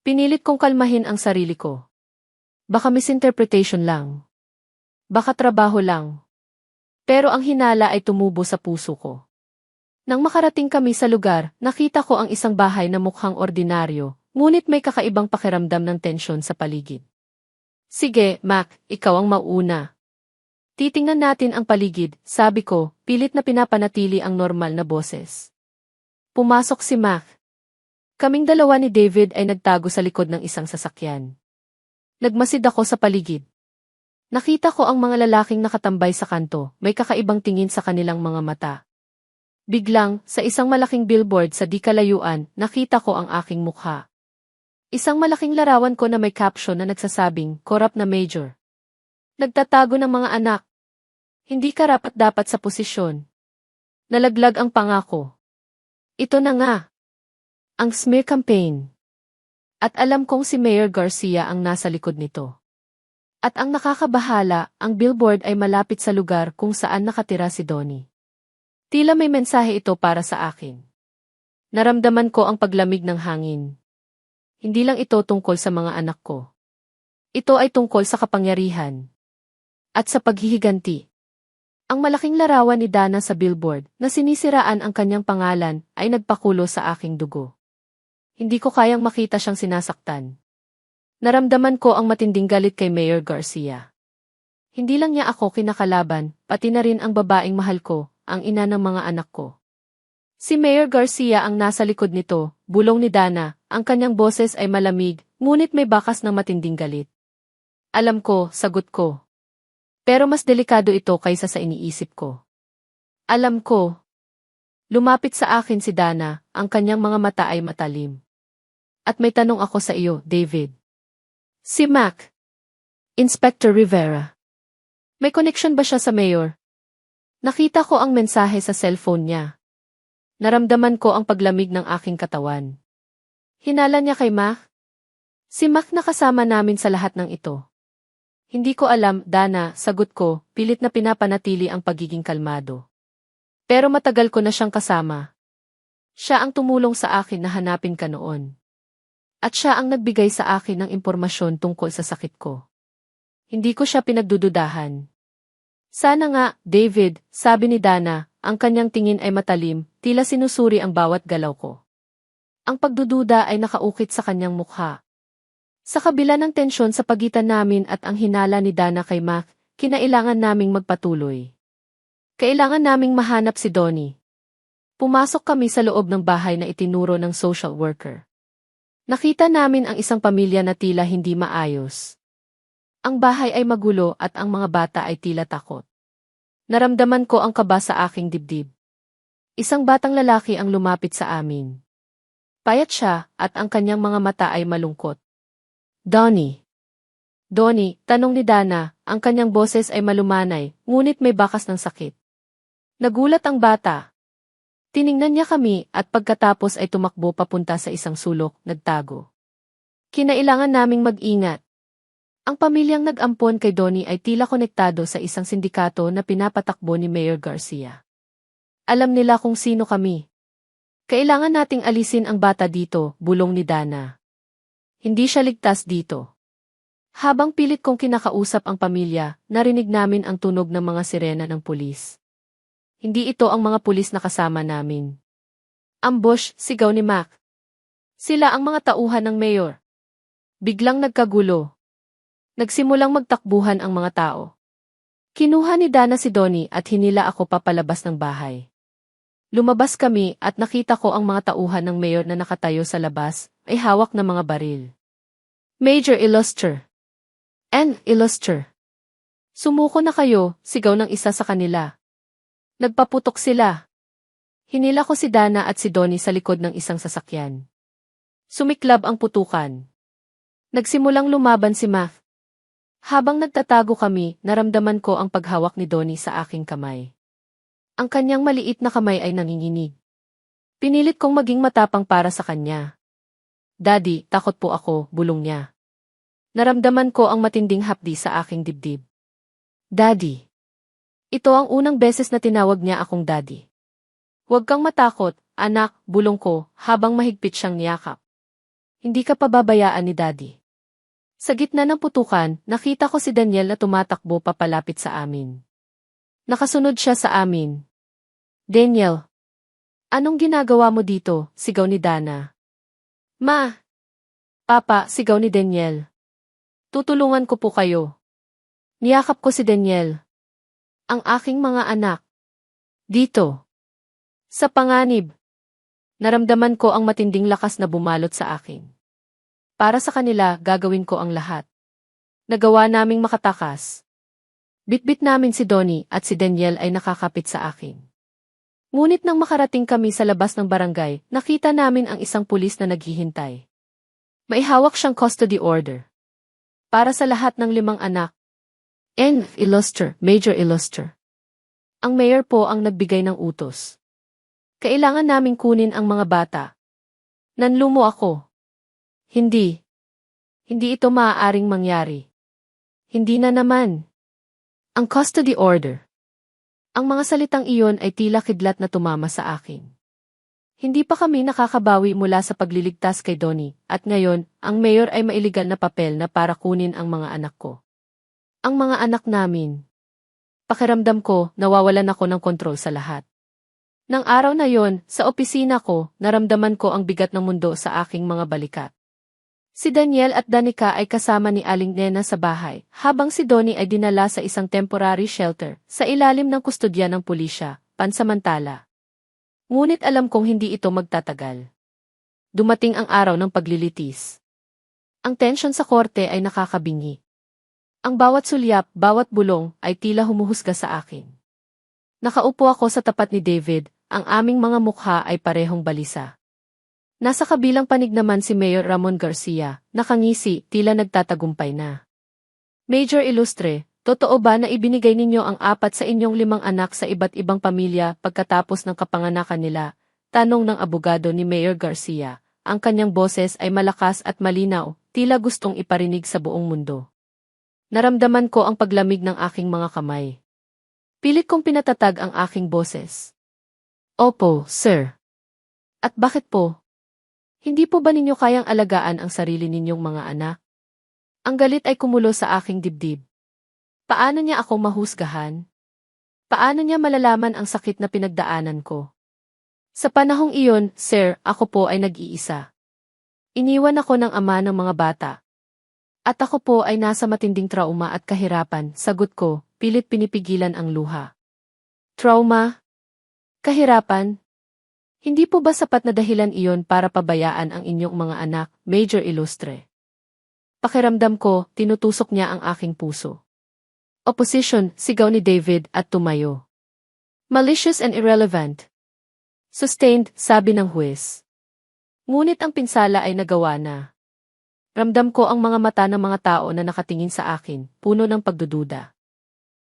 Pinilit kong kalmahin ang sarili ko. Baka misinterpretation lang. Baka trabaho lang. Pero ang hinala ay tumubo sa puso ko. Nang makarating kami sa lugar, nakita ko ang isang bahay na mukhang ordinaryo, ngunit may kakaibang pakiramdam ng tensyon sa paligid. Sige, Mac, ikaw ang mauna. Titingnan natin ang paligid, sabi ko, pilit na pinapanatili ang normal na boses. Pumasok si Mac. Kaming dalawa ni David ay nagtago sa likod ng isang sasakyan. Nagmasid ako sa paligid. Nakita ko ang mga lalaking nakatambay sa kanto, may kakaibang tingin sa kanilang mga mata. Biglang, sa isang malaking billboard sa di kalayuan, nakita ko ang aking mukha. Isang malaking larawan ko na may caption na nagsasabing, Corrupt na Major. Nagtatago ng mga anak. Hindi karapat-dapat sa posisyon. Nalaglag ang pangako. Ito na nga. Ang smear campaign. At alam kong si Mayor Garcia ang nasa likod nito. At ang nakakabahala, ang billboard ay malapit sa lugar kung saan nakatira si Donnie. Tila may mensahe ito para sa akin. Naramdaman ko ang paglamig ng hangin. Hindi lang ito tungkol sa mga anak ko. Ito ay tungkol sa kapangyarihan. At sa paghihiganti. Ang malaking larawan ni Dana sa billboard na sinisiraan ang kanyang pangalan ay nagpakulo sa aking dugo. Hindi ko kayang makita siyang sinasaktan. Naramdaman ko ang matinding galit kay Mayor Garcia. Hindi lang niya ako kinakalaban, pati na rin ang babaeng mahal ko, ang ina ng mga anak ko. Si Mayor Garcia ang nasa likod nito, bulong ni Dana, ang kanyang boses ay malamig, ngunit may bakas ng matinding galit. Alam ko, sagot ko. Pero mas delikado ito kaysa sa iniisip ko. Alam ko. Lumapit sa akin si Dana, ang kanyang mga mata ay matalim. At may tanong ako sa iyo, David. Si Mac. Inspector Rivera. May connection ba siya sa mayor? Nakita ko ang mensahe sa cellphone niya. Naramdaman ko ang paglamig ng aking katawan. Hinala niya kay Mac? Si Mac na kasama namin sa lahat ng ito. Hindi ko alam, Dana, sagot ko, pilit na pinapanatili ang pagiging kalmado. Pero matagal ko na siyang kasama. Siya ang tumulong sa akin na hanapin ka noon. At siya ang nagbigay sa akin ng impormasyon tungkol sa sakit ko. Hindi ko siya pinagdududahan. Sana nga, David, sabi ni Dana, ang kanyang tingin ay matalim, tila sinusuri ang bawat galaw ko. Ang pagdududa ay nakaukit sa kanyang mukha. Sa kabila ng tensyon sa pagitan namin at ang hinala ni Dana kay Mac, kinailangan naming magpatuloy. Kailangan naming mahanap si Donnie. Pumasok kami sa loob ng bahay na itinuro ng social worker. Nakita namin ang isang pamilya na tila hindi maayos. Ang bahay ay magulo at ang mga bata ay tila takot. Naramdaman ko ang kaba sa aking dibdib. Isang batang lalaki ang lumapit sa amin. Payat siya at ang kanyang mga mata ay malungkot. Donnie. Donnie, tanong ni Dana, ang kanyang boses ay malumanay, ngunit may bakas ng sakit. Nagulat ang bata. Tiningnan niya kami at pagkatapos ay tumakbo papunta sa isang sulok, nagtago. Kinailangan naming mag-ingat. Ang pamilyang nag-ampon kay Donnie ay tila konektado sa isang sindikato na pinapatakbo ni Mayor Garcia. Alam nila kung sino kami. Kailangan nating alisin ang bata dito, bulong ni Dana. Hindi siya ligtas dito. Habang pilit kong kinakausap ang pamilya, narinig namin ang tunog ng mga sirena ng pulis. Hindi ito ang mga pulis na kasama namin. Ambush, sigaw ni Mac. Sila ang mga tauhan ng mayor. Biglang nagkagulo. Nagsimulang magtakbuhan ang mga tao. Kinuha ni Dana si Donnie at hinila ako papalabas ng bahay. Lumabas kami at nakita ko ang mga tauhan ng mayor na nakatayo sa labas, ay hawak ng mga baril. Major Illuster. N. Illuster. Sumuko na kayo, sigaw ng isa sa kanila. Nagpaputok sila. Hinila ko si Dana at si Donnie sa likod ng isang sasakyan. Sumiklab ang putukan. Nagsimulang lumaban si Math. Habang nagtatago kami, naramdaman ko ang paghawak ni Donnie sa aking kamay. Ang kanyang maliit na kamay ay nanginginig. Pinilit kong maging matapang para sa kanya. Daddy, takot po ako, bulong niya. Naramdaman ko ang matinding hapdi sa aking dibdib. Daddy. Ito ang unang beses na tinawag niya akong daddy. Huwag kang matakot, anak, bulong ko, habang mahigpit siyang niyakap. Hindi ka pababayaan ni daddy. Sa gitna ng putukan, nakita ko si Daniel na tumatakbo papalapit sa amin. Nakasunod siya sa amin. Daniel. Anong ginagawa mo dito? Sigaw ni Dana. Ma. Papa, sigaw ni Daniel. Tutulungan ko po kayo. Niyakap ko si Daniel. Ang aking mga anak. Dito. Sa panganib. Naramdaman ko ang matinding lakas na bumalot sa akin. Para sa kanila, gagawin ko ang lahat. Nagawa naming makatakas. Bitbit namin si Donnie at si Daniel ay nakakapit sa akin. Ngunit nang makarating kami sa labas ng barangay, nakita namin ang isang pulis na naghihintay. May hawak siyang custody order. Para sa lahat ng 5 anak. N. Illuster, Major Illuster. Ang mayor po ang nagbigay ng utos. Kailangan naming kunin ang mga bata. Nanlumo ako. Hindi. Hindi ito maaaring mangyari. Hindi na naman. Ang custody order. Ang mga salitang iyon ay tila kidlat na tumama sa akin. Hindi pa kami nakakabawi mula sa pagliligtas kay Donnie, at ngayon, ang mayor ay mailigal na papel na para kunin ang mga anak ko. Ang mga anak namin. Pakiramdam ko, nawawalan ako ng kontrol sa lahat. Nang araw na yon, sa opisina ko, naramdaman ko ang bigat ng mundo sa aking mga balikat. Si Daniel at Danica ay kasama ni Aling Nena sa bahay, habang si Donnie ay dinala sa isang temporary shelter, sa ilalim ng kustodya ng pulisya, pansamantala. Ngunit alam kong hindi ito magtatagal. Dumating ang araw ng paglilitis. Ang tensyon sa korte ay nakakabingi. Ang bawat sulyap, bawat bulong, ay tila humuhusga sa akin. Nakaupo ako sa tapat ni David, ang aming mga mukha ay parehong balisa. Nasa kabilang panig naman si Mayor Ramon Garcia, nakangisi, tila nagtatagumpay na. Major Illustre, totoo ba na ibinigay ninyo ang 4 sa inyong 5 anak sa iba't ibang pamilya pagkatapos ng kapanganakan nila? Tanong ng abogado ni Mayor Garcia. Ang kanyang boses ay malakas at malinaw, tila gustong iparinig sa buong mundo. Naramdaman ko ang paglamig ng aking mga kamay. Pilit kong pinatatag ang aking boses. Opo, sir. At bakit po? Hindi po ba ninyo kayang alagaan ang sarili ninyong mga anak? Ang galit ay kumulo sa aking dibdib. Paano niya ako mahusgahan? Paano niya malalaman ang sakit na pinagdaanan ko? Sa panahong iyon, sir, ako po ay nag-iisa. Iniwan ako ng ama ng mga bata. At ako po ay nasa matinding trauma at kahirapan, sagot ko, pilit pinipigilan ang luha. Trauma? Kahirapan? Hindi po ba sapat na dahilan iyon para pabayaan ang inyong mga anak, Major Illustre? Pakiramdam ko, tinutusok niya ang aking puso. Opposition, sigaw ni David at tumayo. Malicious and irrelevant. Sustained, sabi ng huwes. Ngunit ang pinsala ay nagawa na. Ramdam ko ang mga mata ng mga tao na nakatingin sa akin, puno ng pagdududa.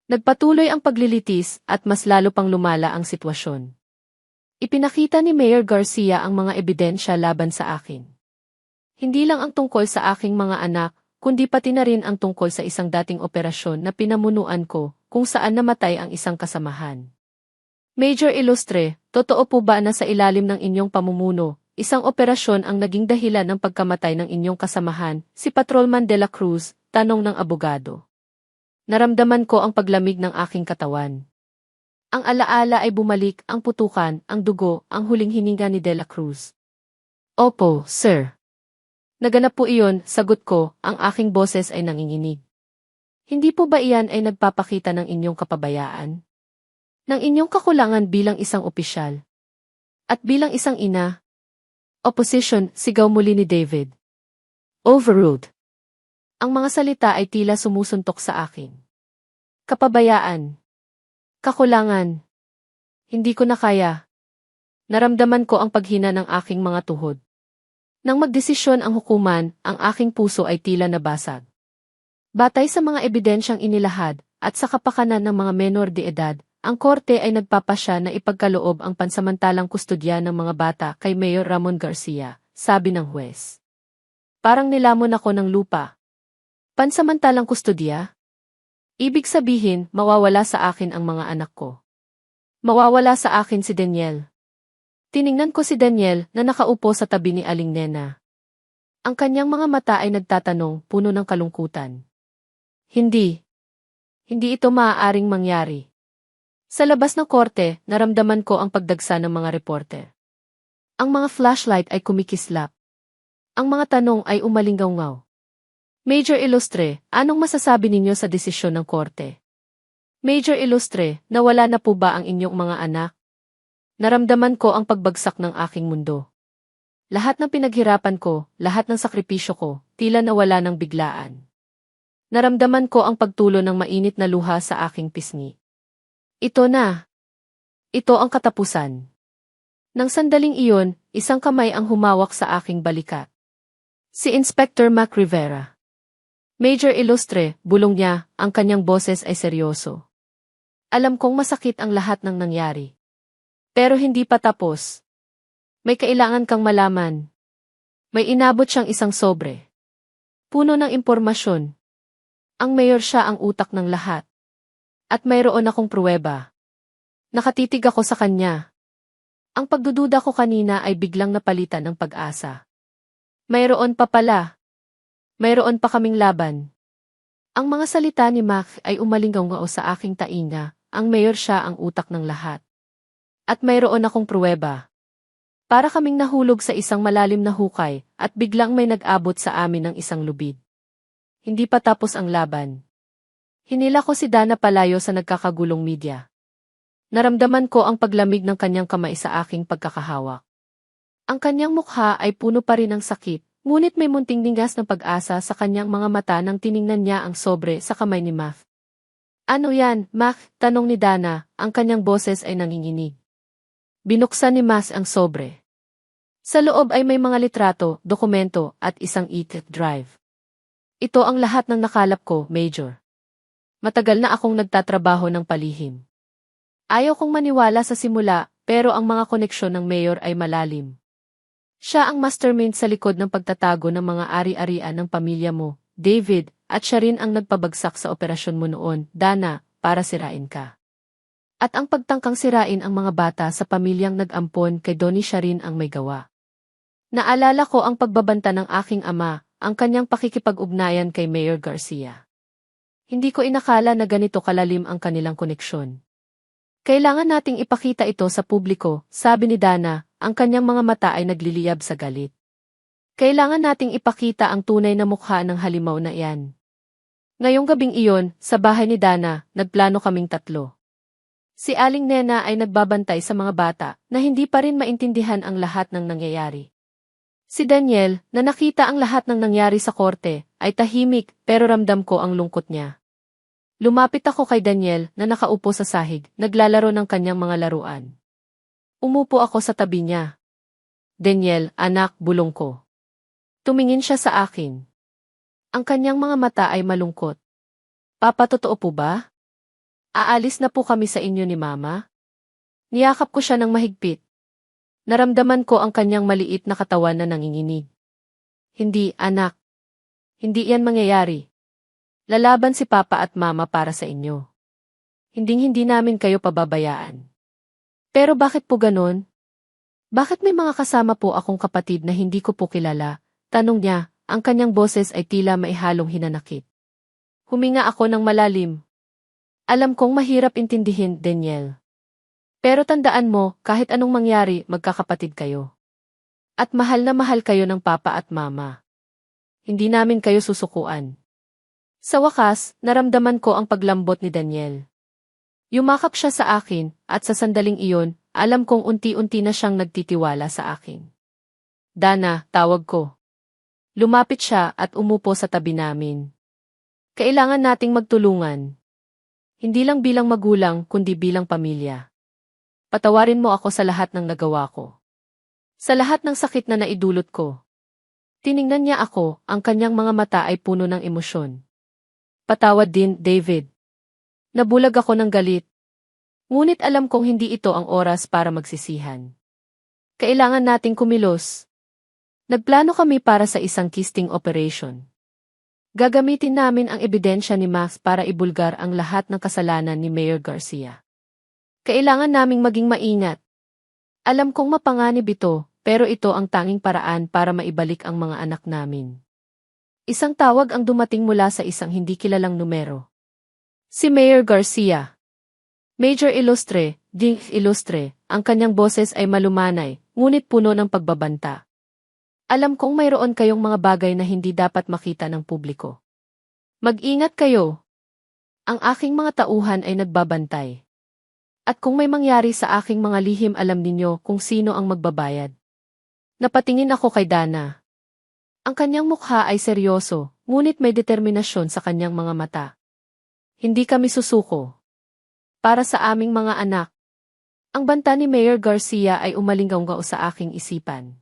Nagpatuloy ang paglilitis at mas lalo pang lumala ang sitwasyon. Ipinakita ni Mayor Garcia ang mga ebidensya laban sa akin. Hindi lang ang tungkol sa aking mga anak, kundi pati na rin ang tungkol sa isang dating operasyon na pinamunuan ko, kung saan namatay ang isang kasamahan. Major Illustre, totoo po ba na sa ilalim ng inyong pamumuno, isang operasyon ang naging dahilan ng pagkamatay ng inyong kasamahan, si Patrolman de la Cruz? Tanong ng abogado. Naramdaman ko ang paglamig ng aking katawan. Ang alaala ay bumalik, ang putukan, ang dugo, ang huling hininga ni De La Cruz. Opo, sir. Naganap po iyon, sagot ko, ang aking boses ay nanginginig. Hindi po ba iyan ay nagpapakita ng inyong kapabayaan? Ng inyong kakulangan bilang isang opisyal? At bilang isang ina? Opposition, sigaw muli ni David. Overruled. Ang mga salita ay tila sumusuntok sa akin. Kapabayaan. Kakulangan. Hindi ko na kaya. Naramdaman ko ang paghina ng aking mga tuhod. Nang magdesisyon ang hukuman, ang aking puso ay tila nabasag. Batay sa mga ebidensyang inilahad, at sa kapakanan ng mga menor de edad, ang korte ay nagpapasya na ipagkaloob ang pansamantalang kustodya ng mga bata kay Mayor Ramon Garcia, sabi ng huwes. Parang nilamon ako ng lupa. Pansamantalang kustodya? Ibig sabihin, mawawala sa akin ang mga anak ko. Mawawala sa akin si Daniel. Tiningnan ko si Daniel na nakaupo sa tabi ni Aling Nena. Ang kanyang mga mata ay nagtatanong, puno ng kalungkutan. Hindi. Hindi ito maaaring mangyari. Sa labas ng korte, naramdaman ko ang pagdagsa ng mga reporter. Ang mga flashlight ay kumikislap. Ang mga tanong ay umalinggaw-ngaw. Major Ilustre, anong masasabi ninyo sa desisyon ng korte? Major Ilustre, nawala na po ba ang inyong mga anak? Naramdaman ko ang pagbagsak ng aking mundo. Lahat ng pinaghirapan ko, lahat ng sakripisyo ko, tila nawala ng biglaan. Naramdaman ko ang pagtulo ng mainit na luha sa aking pisngi. Ito na. Ito ang katapusan. Nang sandaling iyon, isang kamay ang humawak sa aking balikat. Si Inspector Mac Rivera. Major Ilustre, bulong niya, ang kanyang boses ay seryoso. Alam kong masakit ang lahat ng nangyari. Pero hindi pa tapos. May kailangan kang malaman. May inabot siyang isang sobre. Puno ng impormasyon. Ang mayor siya ang utak ng lahat. At mayroon akong pruweba. Nakatitig ako sa kanya. Ang pagdududa ko kanina ay biglang napalitan ng pag-asa. Mayroon pa pala. Mayroon pa kaming laban. Ang mga salita ni Mac ay umalinggaw-ngao sa aking tainga. Ang mayor siya ang utak ng lahat. At mayroon akong pruweba. Para kaming nahulog sa isang malalim na hukay, at biglang may nag-abot sa amin ng isang lubid. Hindi pa tapos ang laban. Hinila ko si Dana palayo sa nagkakagulong media. Naramdaman ko ang paglamig ng kanyang kamay sa aking pagkakahawak. Ang kanyang mukha ay puno pa rin ng sakit, ngunit may munting ningas ng pag-asa sa kanyang mga mata nang tiningnan niya ang sobre sa kamay ni Mac. Ano yan, Mac? Tanong ni Dana, ang kanyang boses ay nanginginig. Binuksan ni Mas ang sobre. Sa loob ay may mga litrato, dokumento, at isang e-drive. Ito ang lahat ng nakalap ko, Major. Matagal na akong nagtatrabaho ng palihim. Ayaw kong maniwala sa simula, pero ang mga koneksyon ng Mayor ay malalim. Siya ang mastermind sa likod ng pagtatago ng mga ari-arian ng pamilya mo, David, at siya rin ang nagpabagsak sa operasyon mo noon, Dana, para sirain ka. At ang pagtangkang sirain ang mga bata sa pamilyang nag-ampon kay Donnie siya rin ang may gawa. Naalala ko ang pagbabanta ng aking ama, ang kanyang pakikipag-ugnayan kay Mayor Garcia. Hindi ko inakala na ganito kalalim ang kanilang koneksyon. Kailangan nating ipakita ito sa publiko, sabi ni Dana, ang kanyang mga mata ay nagliliyab sa galit. Kailangan nating ipakita ang tunay na mukha ng halimaw na iyan. Ngayong gabing iyon, sa bahay ni Dana, nagplano kaming tatlo. Si Aling Nena ay nagbabantay sa mga bata na hindi pa rin maintindihan ang lahat ng nangyayari. Si Daniel, na nakita ang lahat ng nangyari sa korte, ay tahimik pero ramdam ko ang lungkot niya. Lumapit ako kay Daniel na nakaupo sa sahig, naglalaro ng kanyang mga laruan. Umupo ako sa tabi niya. Daniel, anak, bulong ko. Tumingin siya sa akin. Ang kanyang mga mata ay malungkot. Papa, totoo po ba? Aalis na po kami sa inyo ni Mama? Niyakap ko siya ng mahigpit. Naramdaman ko ang kanyang maliit na katawan na nanginginig. Hindi, anak. Hindi yan mangyayari. Lalaban si Papa at Mama para sa inyo. Hinding-hindi namin kayo pababayaan. Pero bakit po ganon? Bakit may mga kasama po akong kapatid na hindi ko po kilala? Tanong niya, ang kanyang boses ay tila maihalong hinanakit. Huminga ako ng malalim. Alam kong mahirap intindihin, Daniel. Pero tandaan mo, kahit anong mangyari, magkakapatid kayo. At mahal na mahal kayo ng papa at mama. Hindi namin kayo susukuan. Sa wakas, naramdaman ko ang paglambot ni Daniel. Yumakap siya sa akin, at sa sandaling iyon, alam kong unti-unti na siyang nagtitiwala sa akin. Dana, tawag ko. Lumapit siya at umupo sa tabi namin. Kailangan nating magtulungan. Hindi lang bilang magulang, kundi bilang pamilya. Patawarin mo ako sa lahat ng nagawa ko. Sa lahat ng sakit na naidulot ko. Tiningnan niya ako, ang kanyang mga mata ay puno ng emosyon. Patawad din, David. Nabulag ako ng galit. Ngunit alam kong hindi ito ang oras para magsisihan. Kailangan nating kumilos. Nagplano kami para sa isang kisting operation. Gagamitin namin ang ebidensya ni Max para ibulgar ang lahat ng kasalanan ni Mayor Garcia. Kailangan naming maging maingat. Alam kong mapanganib ito, pero ito ang tanging paraan para maibalik ang mga anak namin. Isang tawag ang dumating mula sa isang hindi kilalang numero. Si Mayor Garcia. Major Ilustre, Ding Ilustre, ang kanyang boses ay malumanay, ngunit puno ng pagbabanta. Alam kong mayroon kayong mga bagay na hindi dapat makita ng publiko. Mag-ingat kayo. Ang aking mga tauhan ay nagbabantay. At kung may mangyari sa aking mga lihim, alam ninyo kung sino ang magbabayad. Napatingin ako kay Dana. Ang kanyang mukha ay seryoso, ngunit may determinasyon sa kanyang mga mata. Hindi kami susuko. Para sa aming mga anak. Ang banta ni Mayor Garcia ay umalinggaw sa aking isipan.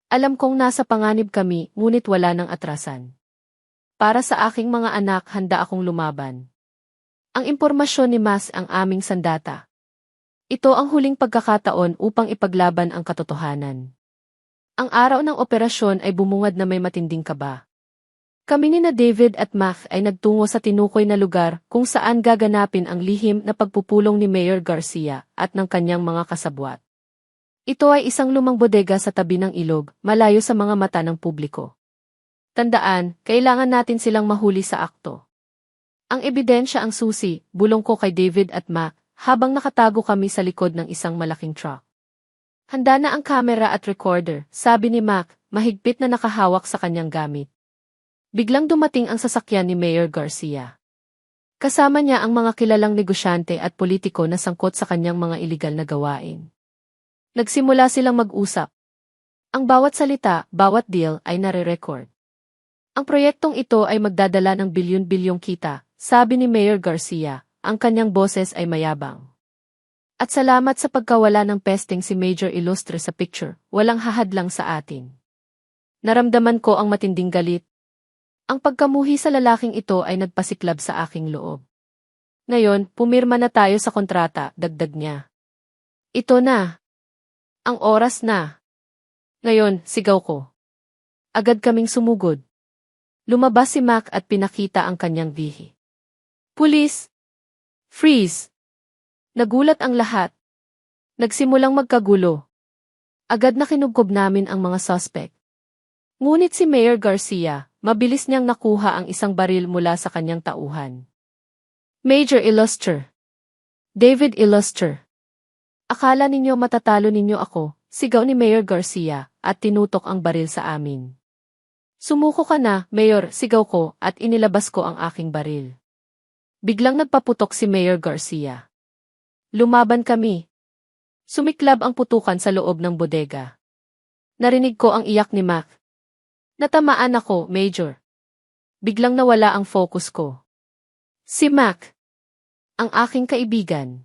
Alam kong nasa panganib kami, ngunit wala nang atrasan. Para sa aking mga anak, handa akong lumaban. Ang impormasyon ni Mas ang aming sandata. Ito ang huling pagkakataon upang ipaglaban ang katotohanan. Ang araw ng operasyon ay bumungad na may matinding kaba. Kami ni David at Mac ay nagtungo sa tinukoy na lugar kung saan gaganapin ang lihim na pagpupulong ni Mayor Garcia at ng kanyang mga kasabwat. Ito ay isang lumang bodega sa tabi ng ilog, malayo sa mga mata ng publiko. Tandaan, kailangan natin silang mahuli sa akto. Ang ebidensya ang susi, bulong ko kay David at Mac, habang nakatago kami sa likod ng isang malaking truck. Handa na ang kamera at recorder, sabi ni Mac, mahigpit na nakahawak sa kanyang gamit. Biglang dumating ang sasakyan ni Mayor Garcia. Kasama niya ang mga kilalang negosyante at politiko na sangkot sa kanyang mga iligal na gawain. Nagsimula silang mag-usap. Ang bawat salita, bawat deal ay nare-record. Ang proyektong ito ay magdadala ng bilyon-bilyong kita, sabi ni Mayor Garcia, ang kanyang boses ay mayabang. At salamat sa pagkawala ng pesting si Major Ilustre sa picture, walang hahadlang sa atin. Naramdaman ko ang matinding galit. Ang pagkamuhi sa lalaking ito ay nagpasiklab sa aking loob. Ngayon, pumirma na tayo sa kontrata, dagdag niya. Ito na. Ang oras na. Ngayon, sigaw ko. Agad kaming sumugod. Lumabas si Mac at pinakita ang kanyang bihi. Pulis! Freeze! Nagulat ang lahat. Nagsimulang magkagulo. Agad na kinugkob namin ang mga suspect. Ngunit si Mayor Garcia, mabilis niyang nakuha ang isang baril mula sa kanyang tauhan. Major Ilustre. David Ilustre. Akala ninyo matatalo ninyo ako, sigaw ni Mayor Garcia, at tinutok ang baril sa amin. Sumuko ka na, Mayor, sigaw ko, at inilabas ko ang aking baril. Biglang nagpaputok si Mayor Garcia. Lumaban kami. Sumiklab ang putukan sa loob ng bodega. Narinig ko ang iyak ni Mac. Natamaan ako, Major. Biglang nawala ang focus ko. Si Mac. Ang aking kaibigan.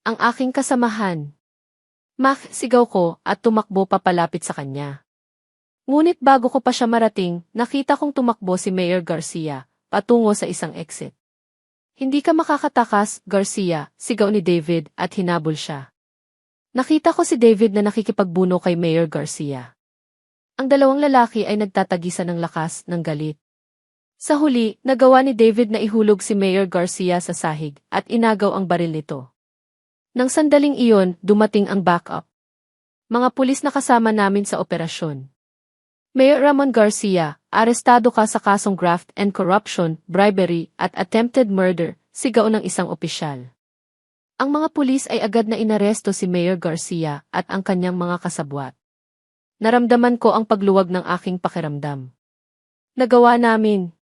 Ang aking kasamahan. Mac, sigaw ko at tumakbo papalapit sa kanya. Ngunit bago ko pa siya marating, nakita kong tumakbo si Mayor Garcia, patungo sa isang exit. Hindi ka makakatakas, Garcia, sigaw ni David at hinabol siya. Nakita ko si David na nakikipagbuno kay Mayor Garcia. Ang dalawang lalaki ay nagtatagisan ng lakas ng galit. Sa huli, nagawa ni David na ihulog si Mayor Garcia sa sahig at inagaw ang baril nito. Nang sandaling iyon, dumating ang backup. Mga pulis na kasama namin sa operasyon. Mayor Ramon Garcia, arestado ka sa kasong graft and corruption, bribery, at attempted murder, sigaw ng isang opisyal. Ang mga pulis ay agad na inaresto si Mayor Garcia at ang kanyang mga kasabwat. Naramdaman ko ang pagluwag ng aking pakiramdam. Nagawa naming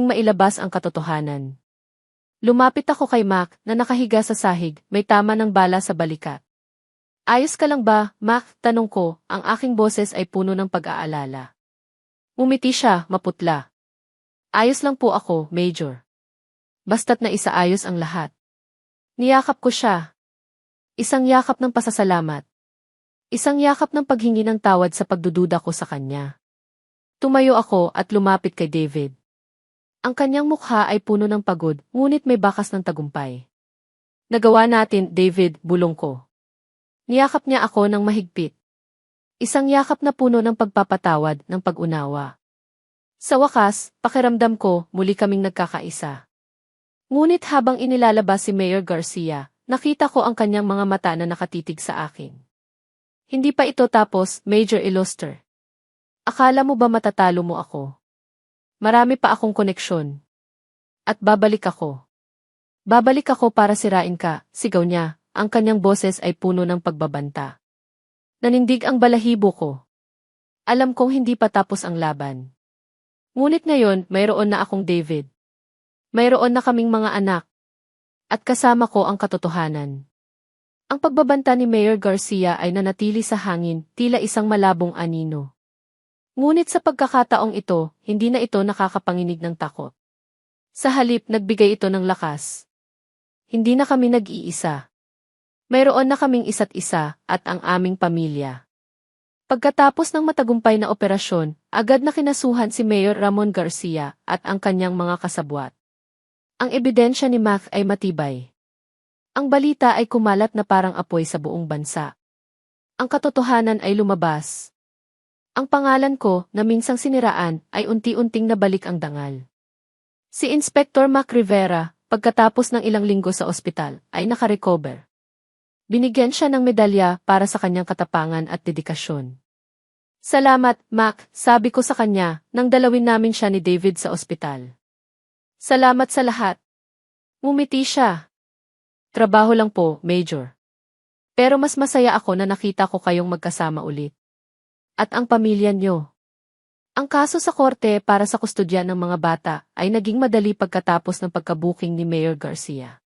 mailabas ang katotohanan. Lumapit ako kay Mac na nakahiga sa sahig, may tama ng bala sa balikat. Ayos ka lang ba, Mac? Tanong ko, ang aking boses ay puno ng pag-aalala. Umiti siya, maputla. Ayos lang po ako, Major. Basta't na isaayos ang lahat. Niyakap ko siya. Isang yakap ng pasasalamat. Isang yakap ng paghingi ng tawad sa pagdududa ko sa kanya. Tumayo ako at lumapit kay David. Ang kanyang mukha ay puno ng pagod, ngunit may bakas ng tagumpay. Nagawa natin, David, bulong ko. Niyakap niya ako ng mahigpit. Isang yakap na puno ng pagpapatawad, ng pag-unawa. Sa wakas, pakiramdam ko, muli kaming nagkakaisa. Ngunit habang inilalabas si Mayor Garcia, nakita ko ang kanyang mga mata na nakatitig sa akin. Hindi pa ito tapos, Major Illuster. Akala mo ba matatalo mo ako? Marami pa akong koneksyon. At babalik ako. Babalik ako para sirain ka, sigaw niya, ang kanyang boses ay puno ng pagbabanta. Nanindig ang balahibo ko. Alam kong hindi pa tapos ang laban. Ngunit ngayon, mayroon na akong David. Mayroon na kaming mga anak. At kasama ko ang katotohanan. Ang pagbabanta ni Mayor Garcia ay nanatili sa hangin, tila isang malabong anino. Ngunit sa pagkakataong ito, hindi na ito nakakapanginig ng takot. Sa halip, nagbigay ito ng lakas. Hindi na kami nag-iisa. Mayroon na kaming isa't isa at ang aming pamilya. Pagkatapos ng matagumpay na operasyon, agad na kinasuhan si Mayor Ramon Garcia at ang kanyang mga kasabwat. Ang ebidensya ni Mac ay matibay. Ang balita ay kumalat na parang apoy sa buong bansa. Ang katotohanan ay lumabas. Ang pangalan ko, na minsang siniraan, ay unti-unting nabalik ang dangal. Si Inspector Mac Rivera, pagkatapos ng ilang linggo sa ospital, ay nakarecover. Binigyan siya ng medalya para sa kanyang katapangan at dedikasyon. Salamat, Mac, sabi ko sa kanya, nang dalawin namin siya ni David sa ospital. Salamat sa lahat. Ngumiti siya. Trabaho lang po, Major. Pero mas masaya ako na nakita ko kayong magkasama ulit. At ang pamilya niyo. Ang kaso sa korte para sa kustodya ng mga bata ay naging madali pagkatapos ng pagkabuking ni Mayor Garcia.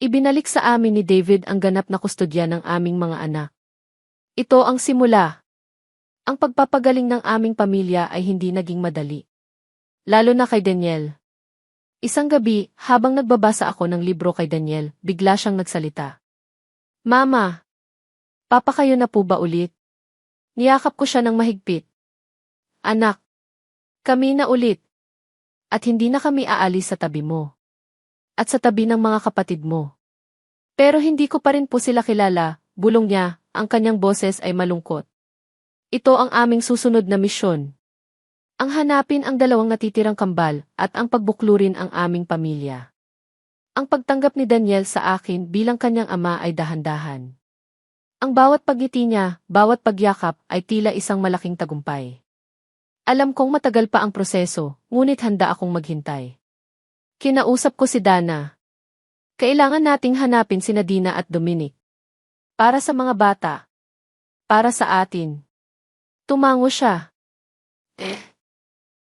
Ibinalik sa amin ni David ang ganap na kustodya ng aming mga anak. Ito ang simula. Ang pagpapagaling ng aming pamilya ay hindi naging madali. Lalo na kay Daniel. Isang gabi, habang nagbabasa ako ng libro kay Daniel, bigla siyang nagsalita. Mama! Papa kayo na po ba ulit? Niyakap ko siya ng mahigpit. Anak! Kami na ulit. At hindi na kami aalis sa tabi mo. At sa tabi ng mga kapatid mo. Pero hindi ko pa rin po sila kilala, bulong niya, ang kanyang boses ay malungkot. Ito ang aming susunod na misyon. Ang hanapin ang dalawang natitirang kambal at ang pagbuklurin ang aming pamilya. Ang pagtanggap ni Daniel sa akin bilang kanyang ama ay dahan-dahan. Ang bawat pagngiti niya, bawat pagyakap ay tila isang malaking tagumpay. Alam kong matagal pa ang proseso, ngunit handa akong maghintay. Kinausap ko si Dana. Kailangan nating hanapin sina Dina at Dominic. Para sa mga bata. Para sa atin. Tumango siya.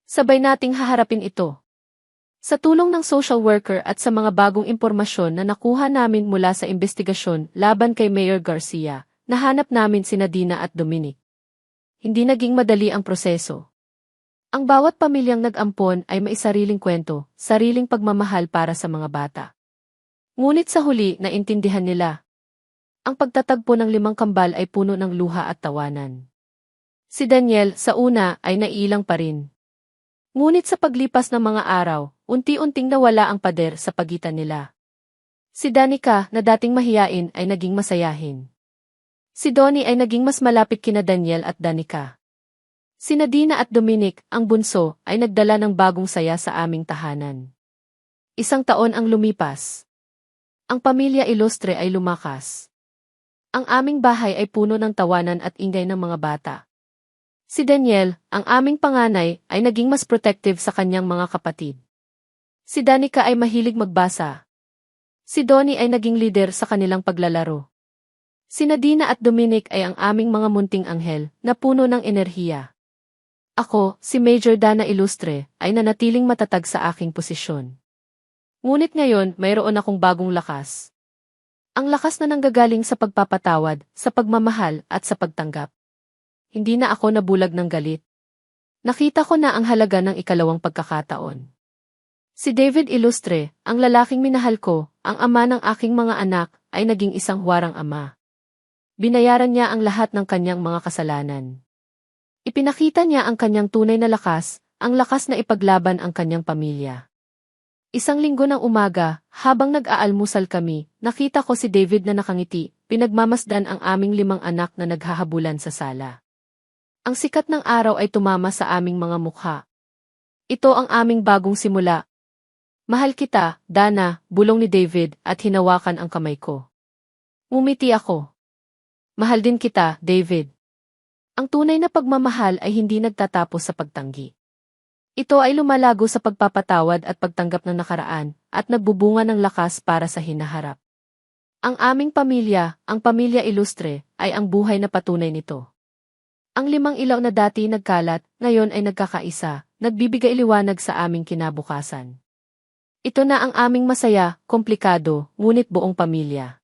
Sabay nating haharapin ito. Sa tulong ng social worker at sa mga bagong impormasyon na nakuha namin mula sa investigasyon laban kay Mayor Garcia, nahanap namin sina Dina at Dominic. Hindi naging madali ang proseso. Ang bawat pamilyang nag-ampon ay may sariling kwento, sariling pagmamahal para sa mga bata. Ngunit sa huli, naintindihan nila. Ang pagtatagpo ng 5 kambal ay puno ng luha at tawanan. Si Daniel, sa una, ay naiilang pa rin. Ngunit sa paglipas ng mga araw, unti-unting nawala ang pader sa pagitan nila. Si Danica, na dating mahiyain, ay naging masayahin. Si Donnie ay naging mas malapit kina Daniel at Danica. Sina Dina at Dominic, ang bunso, ay nagdala ng bagong saya sa aming tahanan. 1 taon ang lumipas. Ang pamilya Ilustre ay lumakas. Ang aming bahay ay puno ng tawanan at ingay ng mga bata. Si Daniel, ang aming panganay, ay naging mas protective sa kanyang mga kapatid. Si Danica ay mahilig magbasa. Si Donnie ay naging lider sa kanilang paglalaro. Sina Dina at Dominic ay ang aming mga munting anghel na puno ng enerhiya. Ako, si Major Dana Ilustre, ay nanatiling matatag sa aking posisyon. Ngunit ngayon, mayroon akong bagong lakas. Ang lakas na nanggagaling sa pagpapatawad, sa pagmamahal at sa pagtanggap. Hindi na ako nabulag ng galit. Nakita ko na ang halaga ng ikalawang pagkakataon. Si David Ilustre, ang lalaking minahal ko, ang ama ng aking mga anak, ay naging isang huwarang ama. Binayaran niya ang lahat ng kanyang mga kasalanan. Ipinakita niya ang kanyang tunay na lakas, ang lakas na ipaglaban ang kanyang pamilya. Isang linggo ng umaga, habang nag-aalmusal kami, nakita ko si David na nakangiti, pinagmamasdan ang aming 5 anak na naghahabulan sa sala. Ang sikat ng araw ay tumama sa aming mga mukha. Ito ang aming bagong simula. Mahal kita, Dana, bulong ni David at hinawakan ang kamay ko. Ngumiti ako. Mahal din kita, David. Ang tunay na pagmamahal ay hindi nagtatapos sa pagtanggi. Ito ay lumalago sa pagpapatawad at pagtanggap ng nakaraan at nagbubunga ng lakas para sa hinaharap. Ang aming pamilya, ang pamilya Ilustre, ay ang buhay na patunay nito. Ang 5 ilaw na dati nagkalat, ngayon ay nagkakaisa, nagbibigay liwanag sa aming kinabukasan. Ito na ang aming masaya, komplikado, ngunit buong pamilya.